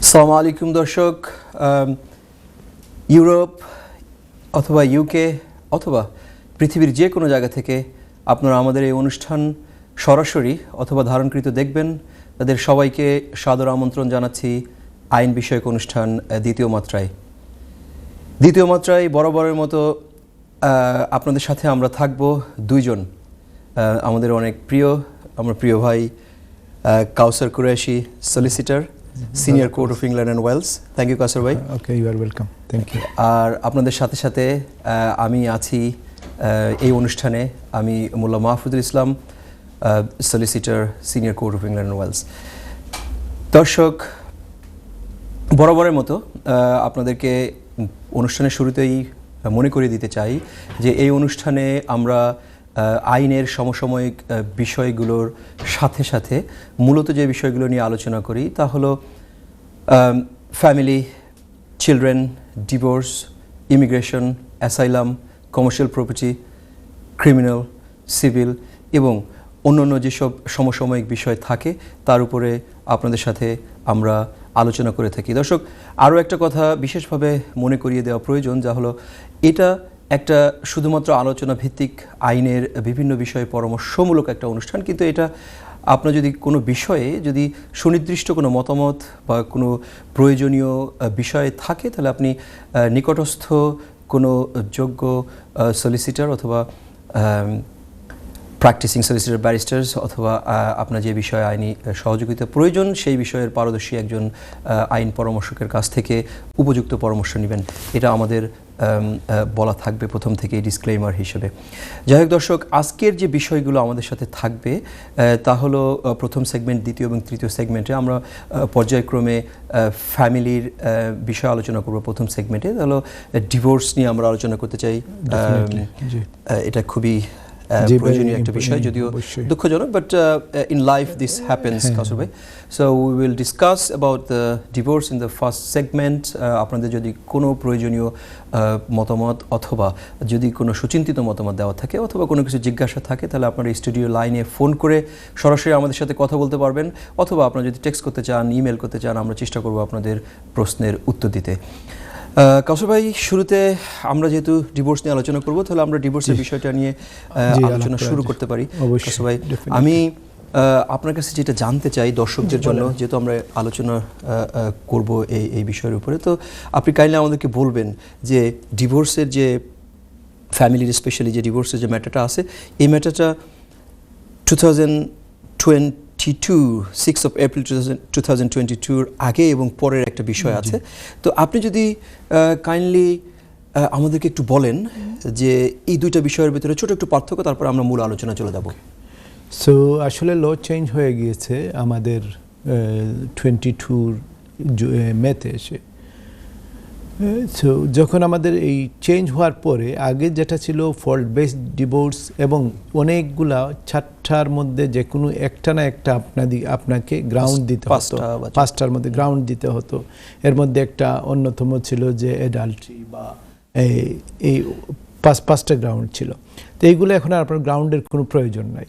আসসালামু আলাইকুম দর্শক। ইউরোপ অথবা ইউকে অথবা পৃথিবীর যে কোনো জায়গা থেকে আপনারা আমাদের এই অনুষ্ঠান সরাসরি অথবা ধারণকৃত দেখবেন, তাদের সবাইকে সাদর আমন্ত্রণ জানাচ্ছি আইন বিষয়ক অনুষ্ঠান দ্বিতীয় মাত্রায় বরাবরের মতো আপনাদের সাথে আমরা থাকব দুইজন আমাদের অনেক আমার প্রিয় ভাই Kausar Qureshi, solicitor, senior court of England and Wales. Thank you Kausar ভাই। Okay, you are welcome. Thank you. আর আপনাদের সাথে সাথে আমি আছি এই অনুষ্ঠানে, আমি Mollah Mahfuzul Islam, solicitor, senior court of England and Wales. দর্শক, বরাবরের মতো আপনাদেরকে অনুষ্ঠানের শুরুতেই মনে করিয়ে দিতে চাই যে এই অনুষ্ঠানে আমরা আইনের সমসাময়িক বিষয়গুলোর সাথে সাথে মূলত যে বিষয়গুলো নিয়ে আলোচনা করি তা হলো family, children, divorce, immigration, asylum, commercial property, criminal, civil এবং অন্যান্য যেসব সমসাময়িক বিষয় থাকে তার উপরে আপনাদের সাথে আমরা আলোচনা করে থাকি। দর্শক, আরও একটা কথা বিশেষভাবে মনে করিয়ে দেওয়া প্রয়োজন, যা হলো এটা একটা শুধুমাত্র আলোচনা ভিত্তিক আইনের বিভিন্ন বিষয়ে পরামর্শমূলক একটা অনুষ্ঠান, কিন্তু এটা আপনার যদি কোনো বিষয়ে যদি সুনির্দিষ্ট কোনো মতামত বা কোনো প্রয়োজনীয় বিষয় থাকে তাহলে আপনি নিকটস্থ কোনো যোগ্য সলিসিটার অথবা প্র্যাকটিসিং সলিসিটার ব্যারিস্টার্স অথবা আপনার যে বিষয়ে আইনি সহযোগিতা প্রয়োজন সেই বিষয়ের পারদর্শী একজন আইন পরামর্শকের কাছ থেকে উপযুক্ত পরামর্শ নেবেন, এটা আমাদের বলা থাকবে প্রথম থেকেই ডিসক্লেইমার হিসেবে। যাই হোক দর্শক, আজকের যে বিষয়গুলো আমাদের সাথে থাকবে তা হলো প্রথম সেগমেন্ট, দ্বিতীয় এবং তৃতীয় সেগমেন্টে আমরা পর্যায়ক্রমে ফ্যামিলির বিষয়ে আলোচনা করব। প্রথম সেগমেন্টে তাহলে ডিভোর্স নিয়ে আমরা আলোচনা করতে চাই। এটা খুবই প্রয়োজনীয় একটা বিষয়, যদিও দুঃখজনক, but in life this happens Kausar ভাই। So we will discuss about the divorce in the first segment. আপনাদের যদি কোনো প্রয়োজনীয় মতামত অথবা যদি কোনো সুচিন্তিত মতামত দেওয়া থাকে অথবা কোনো কিছু জিজ্ঞাসা থাকে তাহলে আপনারা স্টুডিও লাইনে ফোন করে সরাসরি আমাদের সাথে কথা বলতে পারবেন, অথবা আপনারা যদি টেক্সট করতে চান, ইমেল করতে চান, আমরা চেষ্টা করব আপনাদের প্রশ্নের উত্তর দিতে। কাউসার ভাই, শুরুতে আমরা যেহেতু ডিভোর্স নিয়ে আলোচনা করব, তাহলে আমরা ডিভোর্সের বিষয়টা নিয়ে আলোচনা শুরু করতে পারি। কাউসার ভাই, আমি আপনার কাছে যেটা জানতে চাই দর্শকদের জন্য, যেহেতু আমরা আলোচনা করব এই বিষয়ের উপরে, তো আপনি কাইন্ডলি আমাদেরকে বলবেন যে ডিভোর্সের যে ফ্যামিলির স্পেশালি যে ডিভোর্সের যে ম্যাটারটা আছে, এই ম্যাটারটা 6 of April 2022 আগে এবং পরের একটা বিষয় আছে। তো আপনি যদি কাইন্ডলি আমাদেরকে একটু বলেন যে এই দুইটা বিষয়ের ভিতরে ছোট একটু পার্থক্য, তারপর আমরা মূল আলোচনা চলে যাব। সো আসলে ল চেঞ্জ হয়ে গিয়েছে আমাদের 22 মেতে এসে। সো যখন আমাদের এই চেঞ্জ হওয়ার পরে আগে যেটা ছিল ফল্ট বেসড ডিভোর্স, এবং অনেকগুলা 6টার মধ্যে যে কোনো একটা না একটা আপনাকে গ্রাউন্ড দিতে হতো, 5টার মধ্যে গ্রাউন্ড দিতে হতো। এর মধ্যে একটা অন্যতম ছিল যে অ্যাডাল্ট্রি বা এই 5টা গ্রাউন্ড ছিল। তো এইগুলো এখন আর আপনার গ্রাউন্ডের কোনো প্রয়োজন নাই।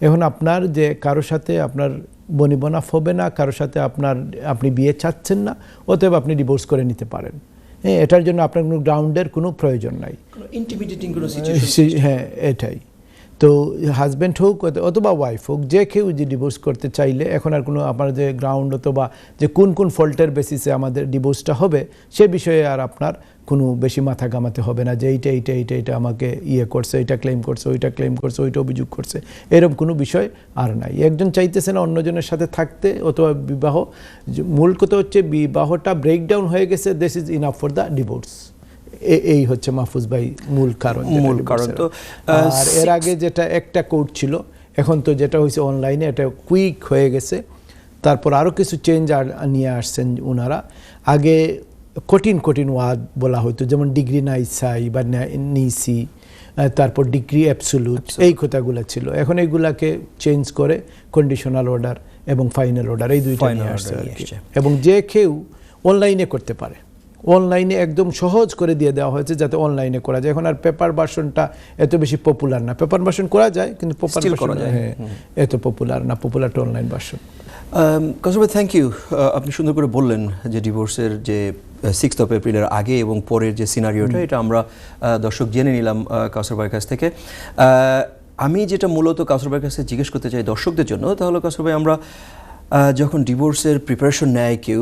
এখন আপনার যে কারোর সাথে আপনার বনিবনাফ হবে না, কারোর সাথে আপনি বিয়ে চাচ্ছেন না, অতএব আপনি ডিভোর্স করে নিতে পারেন। হ্যাঁ, এটার জন্য আপনার কোনো গ্রাউন্ডের কোনো প্রয়োজন নাই। হ্যাঁ, এটাই তো হাজব্যান্ড হোক অথবা ওয়াইফ হোক, যে কেউ যে ডিভোর্স করতে চাইলে এখন আর কোনো আপনার যে গ্রাউন্ড অথবা যে কোন ফল্টের বেসিসে আমাদের ডিভোর্সটা হবে সে বিষয়ে আর আপনার কোনো বেশি মাথা ঘামাতে হবে না যে এইটা আমাকে করছে, এটা ক্লেম করছে, ওইটা ক্লেম করছে, ওইটা অভিযোগ করছে, এরকম কোনো বিষয় আর নাই। একজন চাইতেছে না অন্যজনের সাথে থাকতে অথবা বিবাহ, মূল কথা হচ্ছে বিবাহটা ব্রেকডাউন হয়ে গেছে, this is enough for the divorce. এই হচ্ছে মাহফুজ ভাই মূল কারণ। তো আর এর আগে যেটা একটা কোর্ট ছিল, এখন তো যেটা হয়েছে অনলাইনে, এটা কুইক হয়ে গেছে। তারপর আরও কিছু চেঞ্জ নিয়ে আসছেন ওনারা। আগে কঠিন ওয়ার্ড বলা হতো, যেমন ডিগ্রি নাই সাই বা নিসি, তারপর ডিগ্রি অ্যাবসোলুট, এই কথাগুলো ছিল। এখন এইগুলাকে চেঞ্জ করে কন্ডিশনাল অর্ডার এবং ফাইনাল অর্ডার, এই দুইটা নিয়ে আসছে। এবং যে কেউ অনলাইনে করতে পারে, অনলাইনে একদম সহজ করে দিয়ে দেওয়া হয়েছে যাতে অনলাইনে করা যায়। এখন আর পেপার ভার্সনটা এত বেশি পপুলার না, পেপার ভার্সন করা যায় কিন্তু পেপার Still করা ভার্সন যায়। এত পপুলার না, পপুলার টু অনলাইন ভার্সন। কাউসার ভাই থ্যাংক ইউ, আপনি সুন্দর করে বললেন যে ডিভোর্সের যে 6th of এপ্রিলের আগে এবং পরের যে সিনারিওটা এটা আমরা দর্শক জেনে নিলাম কাউসার ভাইয়ের কাছ থেকে। আমি যেটা মূলত কাউসার ভাইয়ের কাছে জিজ্ঞেস করতে চাই দর্শকদের জন্য, তাহলে কাউসার ভাই আমরা যখন ডিভোর্সের প্রিপারেশন নেয় কেউ,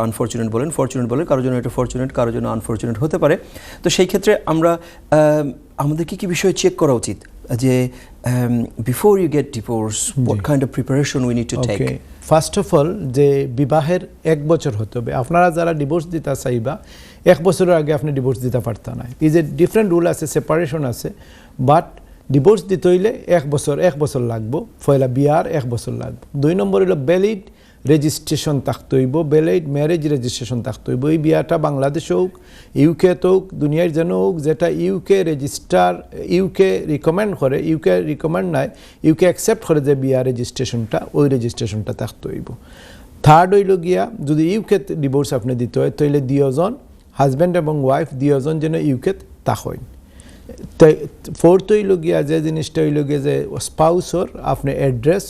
আনফর্চুনেট বলেন ফর্চুনেট বলেন, কারোর জন্য এটা ফর্চুনেট কারোর জন্য আনফর্চুনেট হতে পারে, তো সেই ক্ষেত্রে আমরা আমাদের কি বিষয় চেক করা উচিত যে before you get divorce what kind of preparation we need to take? First of all যে বিবাহের 1 বছর হতে হবে। আপনারা যারা ডিভোর্স দিতে চাইবা 1 বছরের আগে আপনি ডিভোর্স দিতে পারতেন না। এই যে ডিফারেন্ট রুল আছে, সেপারেশন আছে, বাট ডিভোর্স দিতে হইলে 1 বছর লাগবো, পয়লা বিয়ার 1 বছর লাগবে। 2 নম্বর হলো ভ্যালিড রেজিস্ট্রেশন থাকতে হইব, ভ্যালিড ম্যারেজ রেজিস্ট্রেশন থাকতে হইব। এই বিয়াটা বাংলাদেশ হোক, ইউকে হোক, দুনিয়ার যেন হোক, যেটা ইউকে রেজিস্টার, ইউকে রিকমেন্ড করে, ইউকে রিকমেন্ড নাই, ইউকে অ্যাকসেপ্ট করে যে বিয়া রেজিস্ট্রেশনটা, ওই রেজিস্ট্রেশনটা থাকতে হইব। থার্ড হইল গিয়া যদি ইউকে ডিভোর্স আপনি দিতে হয় তাহলে দুজন হাজব্যান্ড এবং ওয়াইফ দুজন যেন ইউকে থাকেন। তাই ফোর্থ হইল গিয়া যে জিনিসটা হইল গিয়া যে স্পাউসর আপনি address,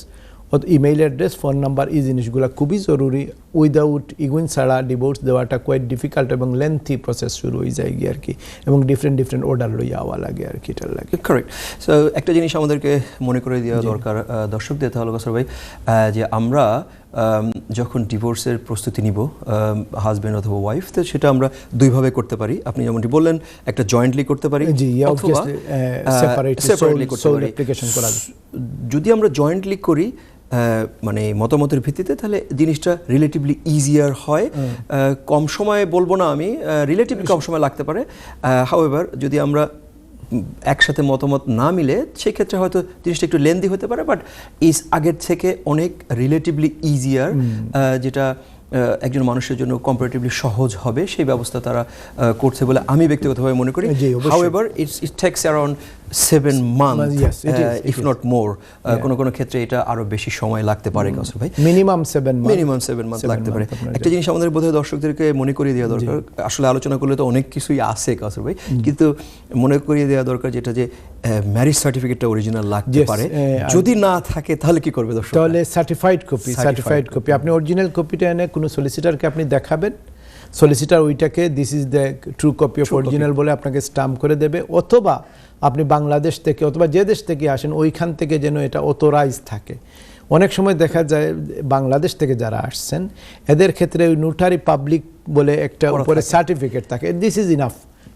email address, phone number, এই জিনিসগুলো খুবই জরুরি। উইদাউট ইগুইন ছাড়া ডিভোর্স দেওয়াটা কোয়াইট ডিফিকাল্ট এবং লেন্থি প্রসেস শুরু হয়ে যায় গিয়ে আর কি, এবং ডিফারেন্ট অর্ডার লইয়া আওয়া লাগে আর কি, এটার লাগে। কারেক্ট। সো একটা জিনিস আমাদেরকে মনে করে দেওয়া দরকার দর্শকদের, তাহলে কাউসার ভাই যে আমরা যখন ডিভোর্সের প্রস্তুতি নিব হাজব্যান্ড অথবা ওয়াইফ, তো সেটা আমরা দুইভাবে করতে পারি। আপনি যেমনটি বললেন একটা জয়েন্টলি করতে পারি অথবা সেপারেটলি করতে পারি। যদি আমরা জয়েন্টলি করি মানে মতামতের ভিত্তিতে, তাহলে জিনিসটা রিলেটিভলি ইজিয়ার হয়। কম সময়ে বলবো না আমি, রিলেটিভলি কম সময় লাগতে পারে। হাউএভার যদি আমরা একসাথে মতামত না মিলে সেক্ষেত্রে হয়তো জিনিসটা একটু লেন্দি হতে পারে, বাট আগের থেকে অনেক রিলেটিভলি ইজিয়ার, যেটা একজন মানুষের জন্য কম্পারেটিভলি সহজ হবে, সেই ব্যবস্থা তারা করছে বলে আমি ব্যক্তিগতভাবে মনে করি। However it tax around 7 months, if not more. কোনো ক্ষেত্রে এটা আরো বেশি সময় লাগতে পারে কাউসার ভাই, মিনিমাম 7 months লাগতে পারে। একটা জিনিস আমাদের বোধহয় দর্শকদেরকে মনে করিয়ে দেওয়া দরকার, আসলে আলোচনা করলে তো অনেক কিছুই আছে কাউসার ভাই, কিন্তু মনে করিয়ে দেওয়া দরকার যেটা যে ম্যারেজ সার্টিফিকেটটা অরিজিনাল লাগতে পারে। যদি না থাকে তাহলে কি করবে দর্শক? তাহলে সার্টিফাইড কপি আপনি অরিজিনাল কপিটা এনে কোনো সলিসিটারকে আপনি দেখাবেন, সলিসিটার ওইটাকে this is the true copy of original বলে আপনাকে স্টাম্প করে দেবে, অথবা আপনি বাংলাদেশ থেকে অথবা যে দেশ থেকে আসেন ওইখান থেকে যেন এটা অথরাইজ থাকে। অনেক সময় দেখা যায় বাংলাদেশ থেকে যারা আসছেন এদের ক্ষেত্রে ওই নোটারি পাবলিক বলে একটা উপরে সার্টিফিকেট থাকে, দিস ইজ ইনাফ,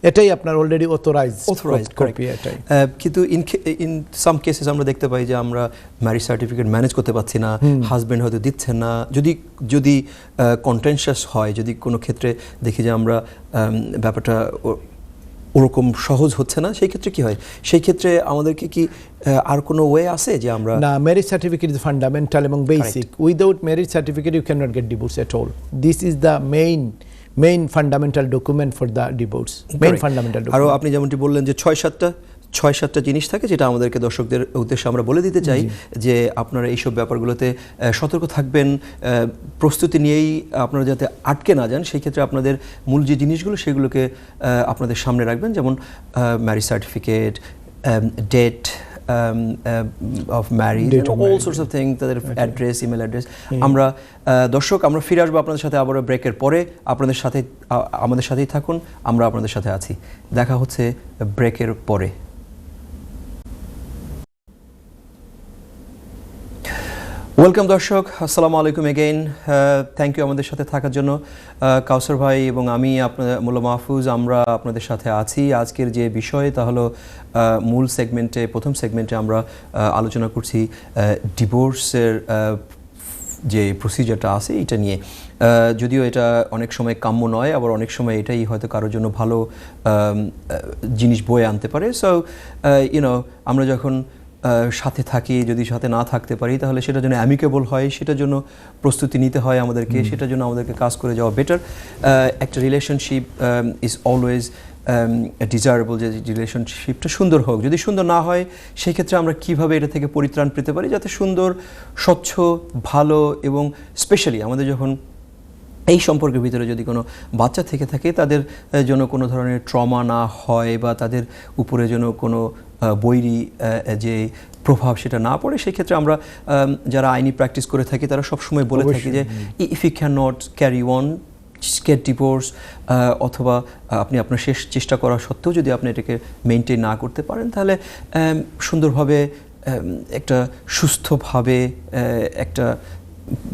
এটাই আপনার অলরেডি অথরাইজড কপি। এটাই কিন্তু ইন সাম কেসেস আমরা দেখতে পাই যে আমরা ম্যারেজ সার্টিফিকেট ম্যানেজ করতে পারছি না, হাজব্যান্ড হয়তো দিচ্ছেন না, যদি কন্টেনশাস হয়, যদি কোনো ক্ষেত্রে দেখি যে আমরা ব্যাপারটা ওরকম সহজ হচ্ছে না, সেই ক্ষেত্রে কি হয়? সেই ক্ষেত্রে আমাদেরকে কি আর কোনো ওয়ে আছে যে আমরা? না, ম্যারেজ সার্টিফিকেট ইজ ফান্ডামেন্টাল এবং basic. Without marriage certificate you can not get divorce at all. This is the main fundamental document for the divorce, main fundamental document. আর আপনি যেমনটি বললেন যে 6-7টা জিনিস থাকে, যেটা আমাদেরকে দর্শকদের উদ্দেশ্যে আমরা বলে দিতে চাই যে আপনারা এইসব ব্যাপারগুলোতে সতর্ক থাকবেন, প্রস্তুতি নিয়েই আপনারা যাতে আটকে না যান। সেই ক্ষেত্রে আপনাদের মূল যে জিনিসগুলো সেগুলোকে আপনাদের সামনে রাখবেন, যেমন marriage certificate, date of marriage, all sorts of things, তাদের অ্যাড্রেস, ইমেল অ্যাড্রেস। আমরা দর্শক আমরা ফিরে আসবো আপনাদের সাথে আবারও ব্রেকের পরে। আমাদের সাথেই থাকুন, আমরা আপনাদের সাথে আছি। দেখা হচ্ছে ব্রেকের পরে। ওয়েলকাম দর্শক, আসসালামু আলাইকুম এগেইন। থ্যাংক ইউ আমাদের সাথে থাকার জন্য। কাউসার ভাই এবং আমি আপনাদের মোল্লা মাহফুজ, আমরা আপনাদের সাথে আছি। আজকের যে বিষয় তা হলো মূল সেগমেন্টে, প্রথম সেগমেন্টে আমরা আলোচনা করছি ডিভোর্সের যে প্রসিজারটা আছে এটা নিয়ে। যদিও এটা অনেক সময় কাম্য নয়, আবার অনেক সময় এটাই হয়তো কারোর জন্য ভালো জিনিস বয়ে আনতে পারে। সো আমরা যখন সাথে থাকি, যদি সাথে না থাকতে পারি তাহলে সেটার জন্য অ্যামিকেবল হয়, সেটার জন্য প্রস্তুতি নিতে হয় আমাদেরকে, সেটার জন্য আমাদেরকে কাজ করে যাওয়া বেটার। একটা রিলেশনশিপ ইজ অলওয়েজ ডিজায়ারেবল, যে রিলেশনশিপটা সুন্দর হোক। যদি সুন্দর না হয় সেই ক্ষেত্রে আমরা কিভাবে এটা থেকে পরিত্রাণ পেতে পারি যাতে সুন্দর, স্বচ্ছ, ভালো, এবং স্পেশালি আমাদের যখন এই সম্পর্কের ভিতরে যদি কোনো বাচ্চা থেকে থাকে তাদের যেন কোনো ধরনের ট্রমা না হয় বা তাদের উপরে যেন কোনো বৈরী যে প্রভাব সেটা না পড়ে, সেই ক্ষেত্রে আমরা যারা আইনি প্র্যাকটিস করে থাকি তারা সবসময় বলে থাকি যে if you can not carry on get divorce, অথবা আপনি আপনার শেষ চেষ্টা করা সত্ত্বেও যদি আপনি এটাকে মেনটেন না করতে পারেন তাহলে সুন্দরভাবে একটা সুস্থভাবে একটা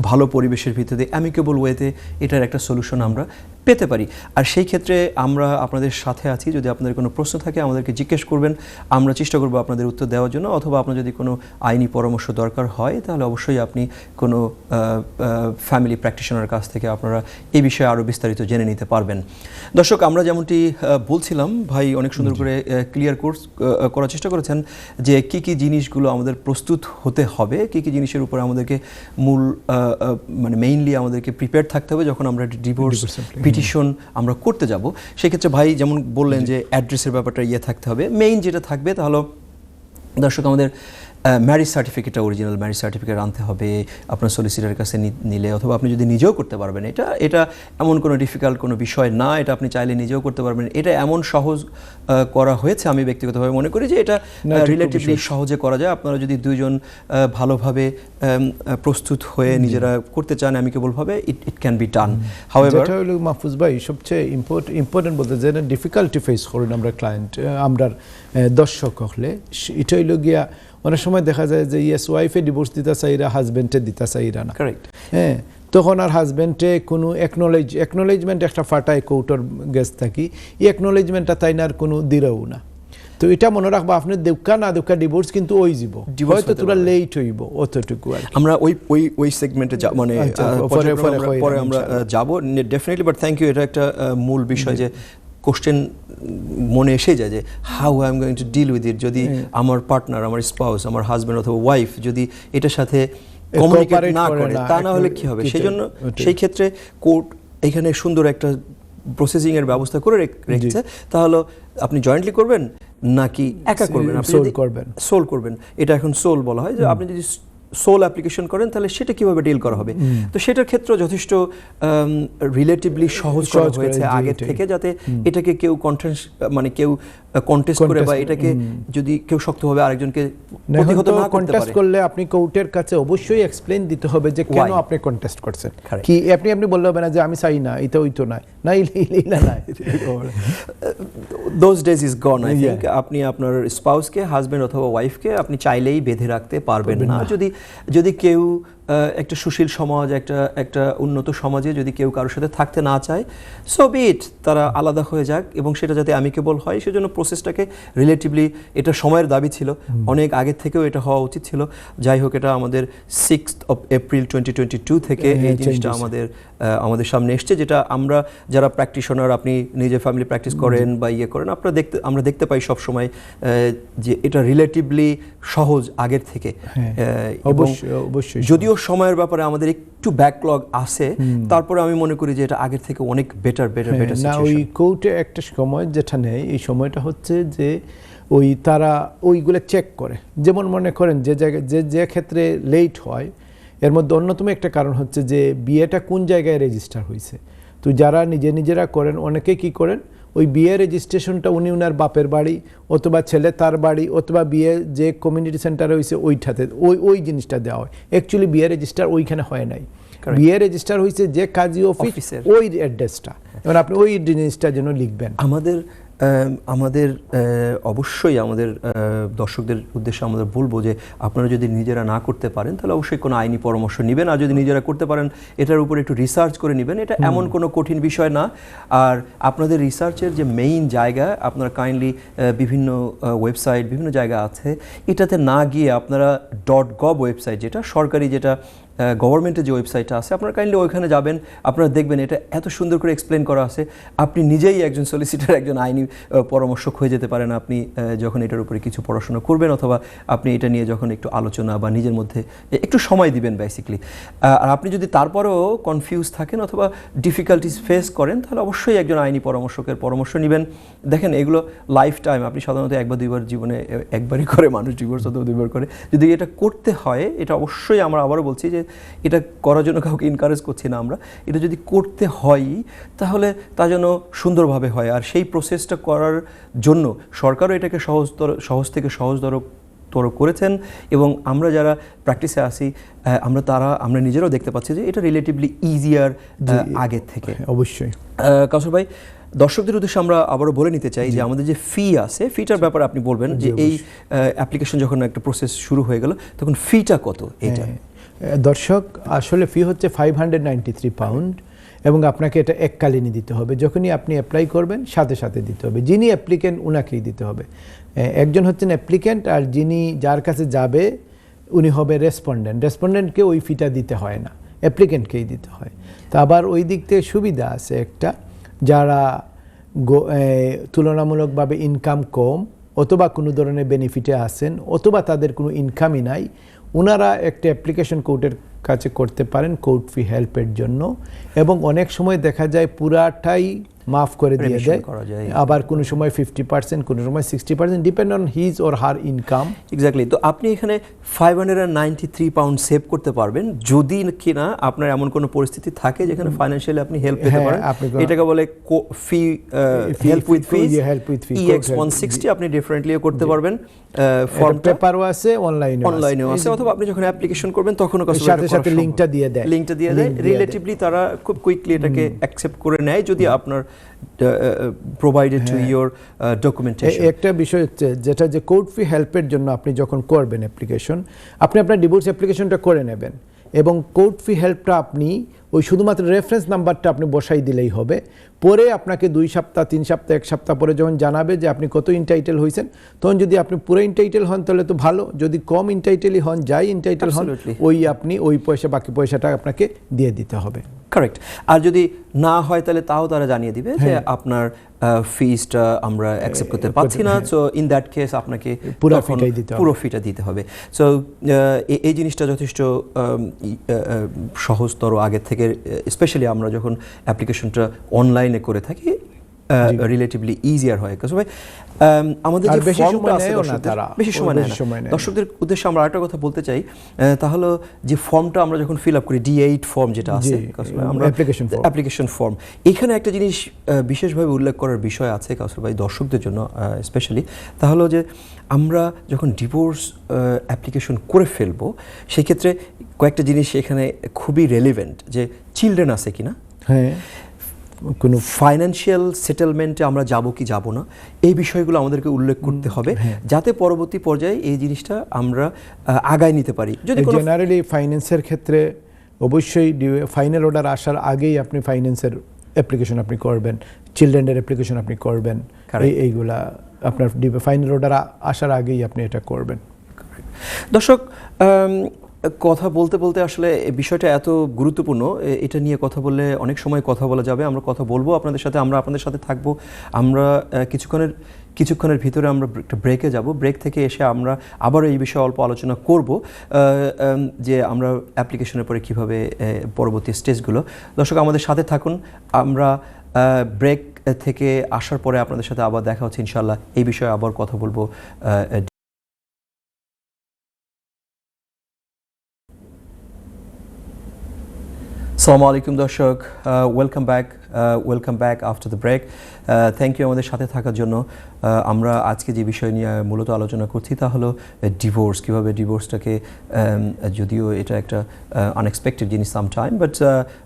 ভালো পরিবেশের ভিতরে অ্যামিকেবল ওয়েতে এটার একটা সলিউশন আমরা পেতে পারি। আর সেই ক্ষেত্রে আমরা আপনাদের সাথে আছি। যদি আপনাদের কোনো প্রশ্ন থাকে আমাদেরকে জিজ্ঞেস করবেন, আমরা চেষ্টা করব আপনাদের উত্তর দেওয়ার জন্য। অথবা আপনার যদি কোনো আইনি পরামর্শ দরকার হয় তাহলে অবশ্যই আপনি কোনো ফ্যামিলি প্র্যাকটিশনার কাছ থেকে আপনারা এই বিষয়ে আরও বিস্তারিত জেনে নিতে পারবেন। দর্শক, আমরা যেমনটি বলছিলাম, ভাই অনেক সুন্দর করে ক্লিয়ার করার চেষ্টা করেছেন যে কী কী জিনিসগুলো আমাদের প্রস্তুত হতে হবে, কী কী জিনিসের উপর আমাদেরকে মূল মানে মেইনলি আমাদেরকে প্রিপেয়ার থাকতে হবে যখন আমরা ডিভোর্স পিটিশন আমরা করতে যাব। সেক্ষেত্রে ভাই যেমন বললেন যে অ্যাড্রেসের ব্যাপারটা থাকতে হবে। মেইন যেটা থাকবে তাহলে দর্শক আমাদের ম্যারেজ সার্টিফিকেটটা, অরিজিনাল ম্যারেজ সার্টিফিকেট আনতে হবে আপনার সলিসিটারের কাছে নিলে, অথবা আপনি যদি নিজেও করতে পারবেন। এটা এমন কোনো ডিফিকাল্ট কোনো বিষয় না, এটা আপনি চাইলে নিজেও করতে পারবেন। এটা এমন সহজ করা হয়েছে, আমি ব্যক্তিগতভাবে মনে করি যে এটা রিলেটিভলি সহজে করা যায়। আপনারা যদি দুইজন ভালোভাবে প্রস্তুত হয়ে নিজেরা করতে চান অ্যামিকেবলভাবে, it can be done. However যেটা হলো মাহফুজ ভাই সবচেয়ে ইম্পর্টেন্ট বলতে যে ডিফিকাল্টি ফেস করেন আমরা ক্লায়েন্ট, আমরা দর্শক হলে, এটা হইল গিয়া অনেক সময় দেখা যায় যে ওয়াইফে ডিভোর্স দিতে চাইরা হাজবেন্ডে দিতে চাইরা না। কারেক্ট। হ্যাঁ, তখন আর হাজবেন্ডে কোনো একনোলেজমেন্ট একটা ফাটায় কৌটোর গেছ থাকি, এই একনোলেজমেন্টটা তাই না আর কোনো দিরাও না। তো এটা মনে রাখবো, আপনি দেউকা না দেউকা ডিভোর্স কিন্তু ওই যাব, হয়তো তোরা লেট হইব অতটুকু আর আমরা ওই সেগমেন্টে মানে পরে আমরা যাব ডেফিনেটলি। বাট থ্যাংক ইউ, এটা একটা মূল বিষয় যে কোশ্চেন মনে এসে যায় যে how I am going to deal with it. যদি আমার পার্টনার, আমার স্পাউস, আমার হাজব্যান্ড অথবা ওয়াইফ যদি এটার সাথে কমিউনিকেট না করে, তা না হলে কি হবে? সেই জন্য সেই ক্ষেত্রে কোর্ট এখানে সুন্দর একটা প্রসেসিং এর ব্যবস্থা করে রেখেছে। তাহলে আপনি জয়েন্টলি করবেন নাকি একা করবেন, আপনি সোল করবেন, এটা এখন সোল বলা হয়। যে আপনি যদি সোল অ্যাপ্লিকেশন করেন তাহলে সেটা কিভাবে ডিল করা হবে, তো সেটার ক্ষেত্রে যথেষ্ট রিলেটিভলি সহজ করা হয়েছে আগে থেকে, যাতে এটাকে কেউ কন্টেস্ট করে বা এটাকে যদি কেউ শক্তভাবে আরেকজনকে প্রতিহত না করতে পারে। করলে আপনি কোর্টের কাছে অবশ্যই এক্সপ্লেইন দিতে হবে যে কেন আপনি কন্টেস্ট করছেন। কি আপনি বললে হবে না যে আমি চাই না, এটা ওইতো না, those days is gone, I think. আপনি আপনার স্পাউসকে, হাজবেন্ড অথবা ওয়াইফকে আপনি চাইলেই বেঁধে রাখতে পারবেন না। যদি কেউ একটা সুশীল সমাজ, একটা উন্নত সমাজে যদি কেউ কারোর সাথে থাকতে না চায়, সো বি ইট, তারা আলাদা হয়ে যাক, এবং সেটা যাতে অ্যামিকেবল হয় সেজন্য প্রসেসটাকে রিলেটিভলি, এটা সময়ের দাবি ছিল, অনেক আগে থেকেও এটা হওয়া উচিত ছিল। যাই হোক, এটা আমাদের 6th of April 2022 থেকে এই জিনিসটা আমাদের সামনে এসছে, যেটা আমরা যারা প্র্যাকটিশনার, আপনি নিজে ফ্যামিলি প্র্যাকটিস করেন বা করেন, আমরা দেখতে পাই সবসময় যে এটা রিলেটিভলি সহজ আগের থেকে। অবশ্যই যদিও সময়ের ব্যাপারে আমাদের একটু ব্যাকলগ আছে, তারপরে আমি মনে করি যে এটা আগের থেকে অনেক বেটার না। ওই কোর্টে একটা সময় যেটা নেই, এই সময়টা হচ্ছে যে তারা ওইগুলো চেক করে। যেমন মনে করেন যে জায়গায় যে ক্ষেত্রে লেট হয়, এর মধ্যে অন্যতম একটা কারণ হচ্ছে যে বিয়েটা কোন জায়গায় রেজিস্টার হয়েছে। তো যারা নিজেরা করেন, অনেকে কি করেন, ওই বিয়ে রেজিস্ট্রেশনটা উনার বাপের বাড়ি অথবা ছেলে তার বাড়ি অথবা বিয়ে যে কমিউনিটি সেন্টারে হয়েছে ওইটাতে ওই জিনিসটা দেওয়া হয়। অ্যাকচুয়ালি বিয়ে রেজিস্টার ওইখানে হয় নাই, বিয়ে রেজিস্টার হয়েছে যে কাজী অফিসের ওই অ্যাড্রেসটা। এবার আপনি ওই জিনিসটা যেন লিখবেন। আমাদের অবশ্যই আমাদের দর্শকদের উদ্দেশ্যে আমাদের বলবো যে আপনারা যদি নিজেরা না করতে পারেন তাহলে অবশ্যই কোনো আইনি পরামর্শ নেবেন, আর যদি নিজেরা করতে পারেন এটার উপর একটু রিসার্চ করে নেবেন। এটা এমন কোনো কঠিন বিষয় না। আর আপনাদের রিসার্চের যে মেইন জায়গা, আপনারা কাইন্ডলি বিভিন্ন ওয়েবসাইট, বিভিন্ন জায়গা আছে, এটাতে না গিয়ে আপনারা .gov ওয়েবসাইট, যেটা সরকারি, যেটা গভর্নমেন্টের যে ওয়েবসাইটটা আছে, আপনারা কাইন্ডলি ওইখানে যাবেন, আপনারা দেখবেন এটা এত সুন্দর করে এক্সপ্লেন করা আছে। আপনি নিজেই একজন সলিসিটার, একজন আইনি পরামর্শক হয়ে যেতে পারেন আপনি যখন এটার উপরে কিছু পড়াশোনা করবেন, অথবা আপনি এটা নিয়ে যখন একটু আলোচনা বা নিজের মধ্যে একটু সময় দিবেন বেসিক্যালি। আর আপনি যদি তারপরেও কনফিউজ থাকেন অথবা ডিফিকাল্টিস ফেস করেন, তাহলে অবশ্যই একজন আইনি পরামর্শকের পরামর্শ নেবেন। দেখেন, এগুলো লাইফ টাইম, আপনি সাধারণত একবার দুইবার জীবনে একবারই করে মানুষ ডিভোর্স অথবা দুইবার করে। যদি এটা করতে হয়, এটা অবশ্যই আমরা আবারও বলছি যে এটা করার জন্য কাউকে এনকারেজ করছি না আমরা, এটা যদি করতে হয় তাহলে তা যেন সুন্দরভাবে হয়। আর সেই প্রসেসটা করার জন্য সরকারও এটাকে সহজ থেকে সহজতর করেছেন, এবং আমরা যারা প্র্যাকটিসে আসি আমরা নিজেরাও দেখতে পাচ্ছি যে এটা রিলেটিভলি ইজিয়ার আগের থেকে। অবশ্যই কাউসার ভাই, দর্শকদের উদ্দেশ্যে আমরা আবারও বলে নিতে চাই যে আমাদের যে ফি আছে, ফিটার ব্যাপারে আপনি বলবেন যে এই অ্যাপ্লিকেশন যখন একটা প্রসেস শুরু হয়ে গেল তখন ফিটা কত? এটা দর্শক, আসলে ফি হচ্ছে 593 পাউন্ড, এবং আপনাকে এটা এককালীনই দিতে হবে। যখনই আপনি অ্যাপ্লাই করবেন সাথে সাথে দিতে হবে। যিনি অ্যাপ্লিকেন্ট উনাকেই দিতে হবে। একজন হচ্ছেন অ্যাপ্লিকেন্ট, আর যার কাছে যাবে উনি হবে রেসপন্ডেন্ট। রেসপন্ডেন্টকে ওই ফিটা দিতে হয় না, অ্যাপ্লিকেন্টকেই দিতে হয়। তা আবার ওই দিক থেকে সুবিধা আছে একটা, যারা তুলনামূলকভাবে ইনকাম কম অথবা কোনো ধরনের বেনিফিটে আছেন অথবা তাদের কোনো ইনকামই নাই, ওনারা একটা অ্যাপ্লিকেশন কোর্টের কাছে করতে পারেন কোর্ট ফি হেল্পের জন্য, এবং অনেক সময় দেখা যায় পুরাটাই মাফ করে দিয়ে দেয়, আবার কোনো সময় 50%, কোনো সময় 60%, depend on his or her income. Exactly. তো আপনি এখানে 593 পাউন্ড সেভ করতে পারবেন যদি কিনা আপনার এমন কোনো পরিস্থিতি থাকে যেখানে ফাইন্যান্সিয়ালি আপনি হেল্প পেতে পারেন। এটাকে বলে ফি হেল্প উইথ ফিজ, EX 160 আপনি ডিফারেন্টলিও করতে পারবেন। ফর্ম পেপারও আছে, অনলাইনেও আছে, অথবা আপনি যখন অ্যাপ্লিকেশন করবেন তখনও সাথে সাথে লিংকটা দিয়ে দেয়। রিলেটিভলি তারা খুব কুইকলি এটাকে অ্যাকসেপ্ট করে নেয় যদি আপনার provided to your documentation. একটা বিষয় হচ্ছে যেটা যে কোর্ট ফি হেল্পের জন্য আপনি যখন করবেন অ্যাপ্লিকেশন, আপনি আপনার ডিভোর্স অ্যাপ্লিকেশনটা করে নেবেন, এবং কোর্ট ফি হেল্পটা আপনি ওই শুধুমাত্র রেফারেন্স নাম্বারটা আপনি বসাই দিলেই হবে। পরে আপনাকে 2 সপ্তাহ 3 সপ্তাহ 1 সপ্তাহ পরে যখন জানাবে যে আপনি কত ইনটাইটেল হয়েছেন, তখন যদি আপনি পুরো ইনটাইটেল হন তাহলে তো ভালো, যদি কম ইনটাইটেলই হন, যাই ইনটাইটেল হন, আপনি ওই পয়সা বাকি পয়সাটা আপনাকে দিয়ে দিতে হবে। কারেক্ট। আর যদি না হয় তাহলে তাও তারা জানিয়ে দিবে যে আপনার ফিজটা আমরা অ্যাকসেপ্ট করতে পারছি না, সো ইন দ্যাট কেস আপনাকে পুরো ফিটা দিতে হবে। সো এই জিনিসটা যথেষ্ট সহজতর আগের থেকে, স্পেশালি আমরা যখন অ্যাপ্লিকেশনটা অনলাইনে করে থাকি রিলেটিভলি ইজিয়ার হয়। ভাই, আমাদের যে ফর্মটা আছে বেশি সময় নেয় না। দর্শকদের উদ্দেশ্যে আমরা আরেকটা কথা বলতে চাই, তাহলে যে ফর্মটা আমরা যখন ফিল আপ করি, D8 ফর্ম যেটা আছে, আমরা অ্যাপ্লিকেশন ফর্ম, এখানে একটা জিনিস বিশেষভাবে উল্লেখ করার বিষয় আছে কাউসার ভাই দর্শকদের জন্য স্পেশালি, তাহলে যে আমরা যখন ডিভোর্স অ্যাপ্লিকেশন করে ফেলবো সেই ক্ষেত্রে কয়েকটা জিনিস এখানে খুবই রেলিভেন্ট, যে চিলড্রেন আছে কিনা, হ্যাঁ, কোনো ফাইন্যান্সিয়াল সেটেলমেন্টে আমরা যাব কি যাব না, এই বিষয়গুলো আমাদেরকে উল্লেখ করতে হবে, যাতে পরবর্তী পর্যায়ে এই জিনিসটা আমরা আগায় নিতে পারি। যদি জেনারেলি ফাইন্যান্সের ক্ষেত্রে অবশ্যই ফাইনাল অর্ডার আসার আগেই আপনি ফাইন্যান্সের অ্যাপ্লিকেশন আপনি করবেন, চিলড্রেনের অ্যাপ্লিকেশন আপনি করবেন, এইগুলা আপনার ফাইনাল অর্ডার আসার আগেই আপনি এটা করবেন। দর্শক, কথা বলতে বলতে আসলে বিষয়টা এত গুরুত্বপূর্ণ, এটা নিয়ে কথা বললে অনেক সময় কথা বলা যাবে। আমরা কথা বলবো আপনাদের সাথে, আমরা আপনাদের সাথে থাকবো। আমরা কিছুক্ষণের ভিতরে আমরা একটা ব্রেকে যাব। ব্রেক থেকে এসে আমরা আবার এই বিষয়ে অল্প আলোচনা করব, যে আমরা অ্যাপ্লিকেশনের পরে কীভাবে পরবর্তী স্টেজগুলো। দর্শক, আমাদের সাথে থাকুন। আমরা ব্রেক থেকে আসার পরে আপনাদের সাথে আবার দেখা হচ্ছে ইনশাআল্লাহ। এই বিষয়ে আবার কথা বলবো। আসসালামু আলাইকুম দর্শক, welcome back after the break. Thank you আমাদের সাথে থাকার জন্য। আমরা আজকে যে বিষয় নিয়ে মূলত আলোচনা করছি তা হলো ডিভোর্স, কীভাবে ডিভোর্সটাকে, যদিও এটা একটা আনএক্সপেক্টেড জিনিস সামটাইম, বাট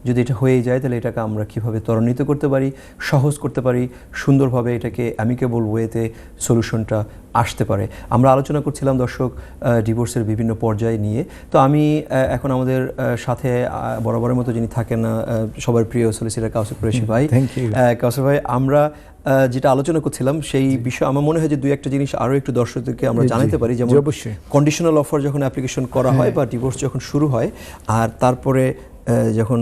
যদি এটা হয়ে যায় তাহলে এটাকে আমরা কীভাবে ত্বরান্বিত করতে পারি, সহজ করতে পারি, সুন্দরভাবে এটাকে অ্যামিকেবল ওয়েতে সলিউশনটা আসতে পারে। আমরা আলোচনা করছিলাম দর্শক ডিভোর্সের বিভিন্ন পর্যায় নিয়ে। তো আমি এখন আমাদের সাথে বরাবরের মতো যিনি থাকেন সবার প্রিয় সলিসিটার কাউসার কুরেশি ভাই। কাউসার ভাই, আমরা যেটা আলোচনা করছিলাম সেই বিষয়ে আমার মনে হয় যে 2-1টা জিনিস আরও একটু দর্শকদেরকে আমরা জানাতে পারি, যেমন কন্ডিশনাল অফার যখন অ্যাপ্লিকেশন করা হয় বা ডিভোর্স যখন শুরু হয়, আর তারপরে যখন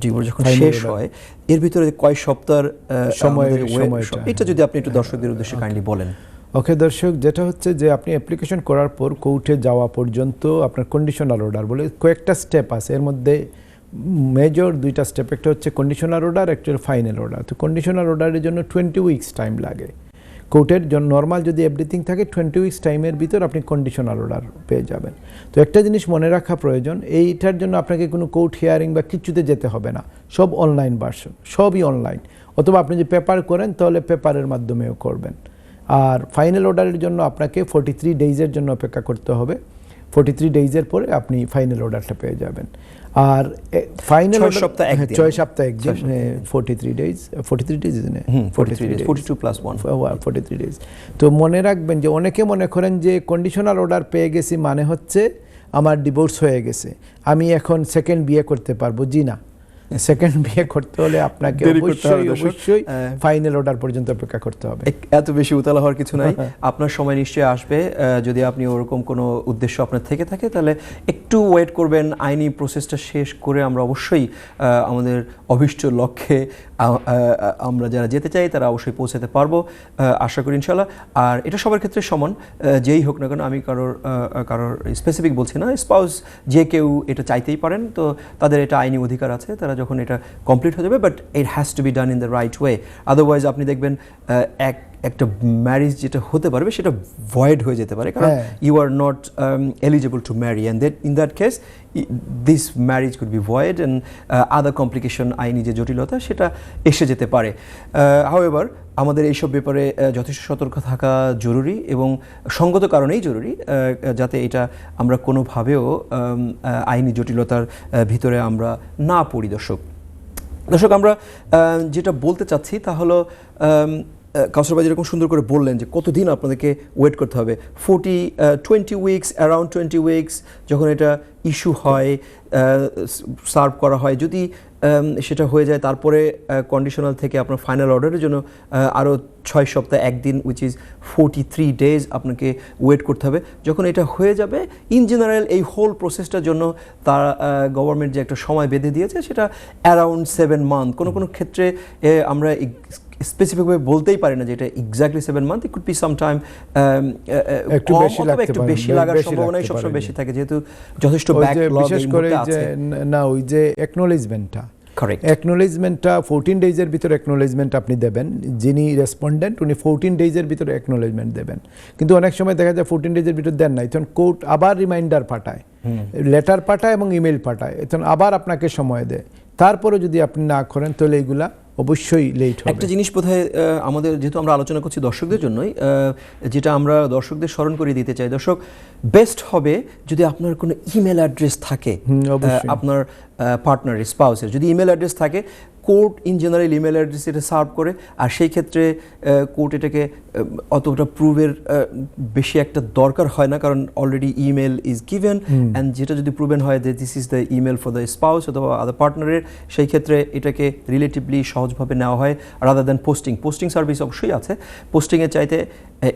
ডিভোর্স যখন শেষ হয়, এর ভিতরে কয় সপ্তাহের সময়, এটা যদি আপনি একটু দর্শকদের উদ্দেশ্যে কাইন্ডলি বলেন। ওকে দর্শক, যেটা হচ্ছে যে আপনি অ্যাপ্লিকেশন করার পর কোর্টে যাওয়া পর্যন্ত আপনার কন্ডিশনাল অর্ডার বলে কয়েকটা স্টেপ আছে। এর মধ্যে মেজর 2টা স্টেপ, একটা হচ্ছে কন্ডিশনাল অর্ডার, একটা ফাইনাল অর্ডার। তো কন্ডিশনাল অর্ডারের জন্য 20 উইকস টাইম লাগে। কোর্টের জন্য নর্মাল যদি এভরিথিং থাকে 20 উইকস টাইমের ভিতর আপনি কন্ডিশনাল অর্ডার পেয়ে যাবেন। তো একটা জিনিস মনে রাখা প্রয়োজন, এইটার জন্য আপনাকে কোনো কোর্ট হিয়ারিং বা কিছুতে যেতে হবে না, সব অনলাইন ভার্সন, সবই অনলাইন। অথবা আপনি যদি পেপার করেন তাহলে পেপারের মাধ্যমেও করবেন। আর ফাইনাল অর্ডারের জন্য আপনাকে 43 ডেইজের জন্য অপেক্ষা করতে হবে। 43 ডেইজের পরে আপনি ফাইনাল অর্ডারটা পেয়ে যাবেন। আর ফাইনাল 6 সপ্তাহ একদিন, 6 সপ্তাহ একদিন, 43 ডেজ, 43 ডেজ ইজ না, 43 days, 42 plus 1, 43 ডেজ। তো মনে রাখবেন যে অনেকে মনে করেন যে কন্ডিশনাল অর্ডার পেয়ে গেছি মানে হচ্ছে আমার ডিভোর্স হয়ে গেছে, আমি এখন সেকেন্ড বিয়ে করতে পারবো। জি না, সেকেন্ড বিয়ে করতে হলে আপনাকে অবশ্যই ফাইনাল অর্ডার পর্যন্ত অপেক্ষা করতে হবে। এত বেশি উতালা হওয়ার কিছু নাই, আপনার সময় নিশ্চয়ই আসবে। যদি আপনি ওরকম কোনো উদ্দেশ্য আপনার থেকে থাকে তাহলে একটু ওয়েট করবেন, আইনি প্রসেসটা শেষ করে আমরা অবশ্যই আমাদের অভীষ্ট লক্ষ্যে আমরা যারা যেতে চাই তারা অবশ্যই পৌঁছাতে পারবো, আশা করি ইনশাল্লাহ। আর এটা সবার ক্ষেত্রে সমান, যেই হোক না কেন, আমি কারোর স্পেসিফিক বলছি না, স্পাউস যে কেউ এটা চাইতেই পারেন, তো তাদের এটা আইনি অধিকার আছে তারা যখন এটা কমপ্লিট হয়ে যাবে, but it has to be done in the right way. Otherwise আপনি দেখবেন একটা ম্যারেজ যেটা হতে পারবে সেটা ভয়েড হয়ে যেতে পারে, কারণ you are not eligible to marry, and in that case this marriage could be void and other complication, আইনি যে জটিলতা সেটা এসে যেতে পারে। হাউএভার আমাদের এইসব ব্যাপারে যথেষ্ট সতর্ক থাকা জরুরি এবং সঙ্গত কারণেই জরুরি, যাতে এটা আমরা কোনোভাবেও আইনি জটিলতার ভিতরে আমরা না পড়ি। দর্শক আমরা যেটা বলতে চাচ্ছি তা হলো, কাউসার ভাই যেরকম সুন্দর করে বললেন যে কতদিন আপনাদেরকে ওয়েট করতে হবে, 20 উইকস, অ্যারাউন্ড 20 উইকস যখন এটা ইস্যু হয়, সার্ভ করা হয়, যদি সেটা হয়ে যায় তারপরে কন্ডিশনাল থেকে আপনার ফাইনাল অর্ডারের জন্য আরও 6 সপ্তাহ একদিন, উইচ ইজ 43 ডেজ আপনাকে ওয়েট করতে হবে। যখন এটা হয়ে যাবে, ইন জেনারেল এই হোল প্রসেসটার জন্য তার গভর্নমেন্ট যে একটা সময় বেঁধে দিয়েছে সেটা অ্যারাউন্ড 7 মান্থ। কোনো কোনো ক্ষেত্রে আমরা স্পেসিফিকভাবে বলতেই পারি না যে এটা exactly 7 month, it could be some time একটু বেশি লাগার সম্ভাবনাই সবসময় বেশি থাকে, যেহেতু যথেষ্ট ব্যাকলগ বিশেষ করে যে না ওই যে অ্যাকনোলেজমেন্টটা, অ্যাকনোলেজমেন্টটা 14 ডেজের ভিতরে অ্যাকনোলেজমেন্ট আপনি দেবেন, যিনি রেসপন্ডেন্ট উনি 14 ডেজের ভিতরে অ্যাকনোলেজমেন্ট দেবেন। কিন্তু অনেক সময় দেখা যায় 14 ডেজের ভিতরে দেন নাই, তখন কোর্ট আবার রিমাইন্ডার পাঠায়, লেটার পাঠায় এবং ইমেল পাঠায়, তখন আবার আপনাকে সময় দেয়। তারপরে যদি আপনি না করেন তাহলে এইগুলা অবশ্যই লেট হবে। একটা জিনিস বোধহয় আমাদের, যেহেতু আমরা আলোচনা করছি দর্শকদের জন্যই, যেটা আমরা দর্শকদের স্মরণ করে দিতে চাই, দর্শক বেস্ট হবে যদি আপনার কোনো ইমেল অ্যাড্রেস থাকে, আপনার পার্টনারের, স্পাউসের যদি ইমেল অ্যাড্রেস থাকে, court in general email address এটা সার্ভ করে, আর সেই ক্ষেত্রে কোর্ট এটাকে অতটা প্রুভের বেশি একটা দরকার হয় না, কারণ already email is given, and যেটা যদি প্রুভেন হয় যে this is the email for the spouse অথবা আদার পার্টনারের, সেই ক্ষেত্রে এটাকে রিলেটিভলি সহজভাবে নেওয়া হয় রাদার দ্যান পোস্টিং সার্ভিস অবশ্যই আছে, পোস্টিংয়ের চাইতে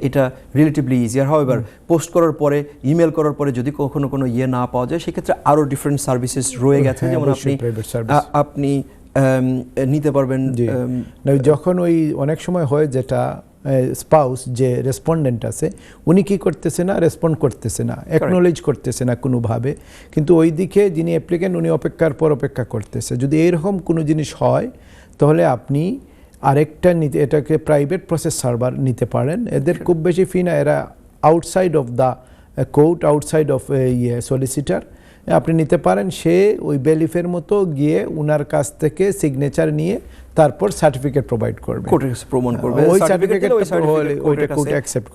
এটা রিলেটিভলি ইজিয়ার। হাউএভার পোস্ট করার পরে, ইমেল করার পরে যদি কখনো কোনো ইয়ে না পাওয়া যায়, সেক্ষেত্রে আরও ডিফারেন্ট সার্ভিসেস রয়ে গেছে, যেমন আপনি নিতে পারবেন। যখন ওই অনেক সময় হয় যেটা স্পাউস যে রেসপন্ডেন্ট আছে উনি কি করতেছে না, রেসপন্ড করতেছে না, অ্যাকনোলেজ করতেছে না কোনোভাবে, কিন্তু ওই দিকে যিনি অ্যাপ্লিক্যান্ট উনি অপেক্ষার পর অপেক্ষা করতেছে। যদি এইরকম কোনো জিনিস হয় তাহলে আপনি আরেকটা নিতে, এটাকে প্রাইভেট প্রসেস সার্ভার নিতে পারেন। এদের খুব বেশি ফি না, এরা outside of the court, outside of solicitor আপনি নিতে পারেন। সে ওই বেলিফের মতো গিয়ে উনার কাছ থেকে সিগনেচার নিয়ে তারপর সার্টিফিকেট প্রোভাইড করবে, কোর্টের কাছে প্রমাণ করবে, ওই সার্টিফিকেট ওইটা কোর্ট অ্যাকসেপ্ট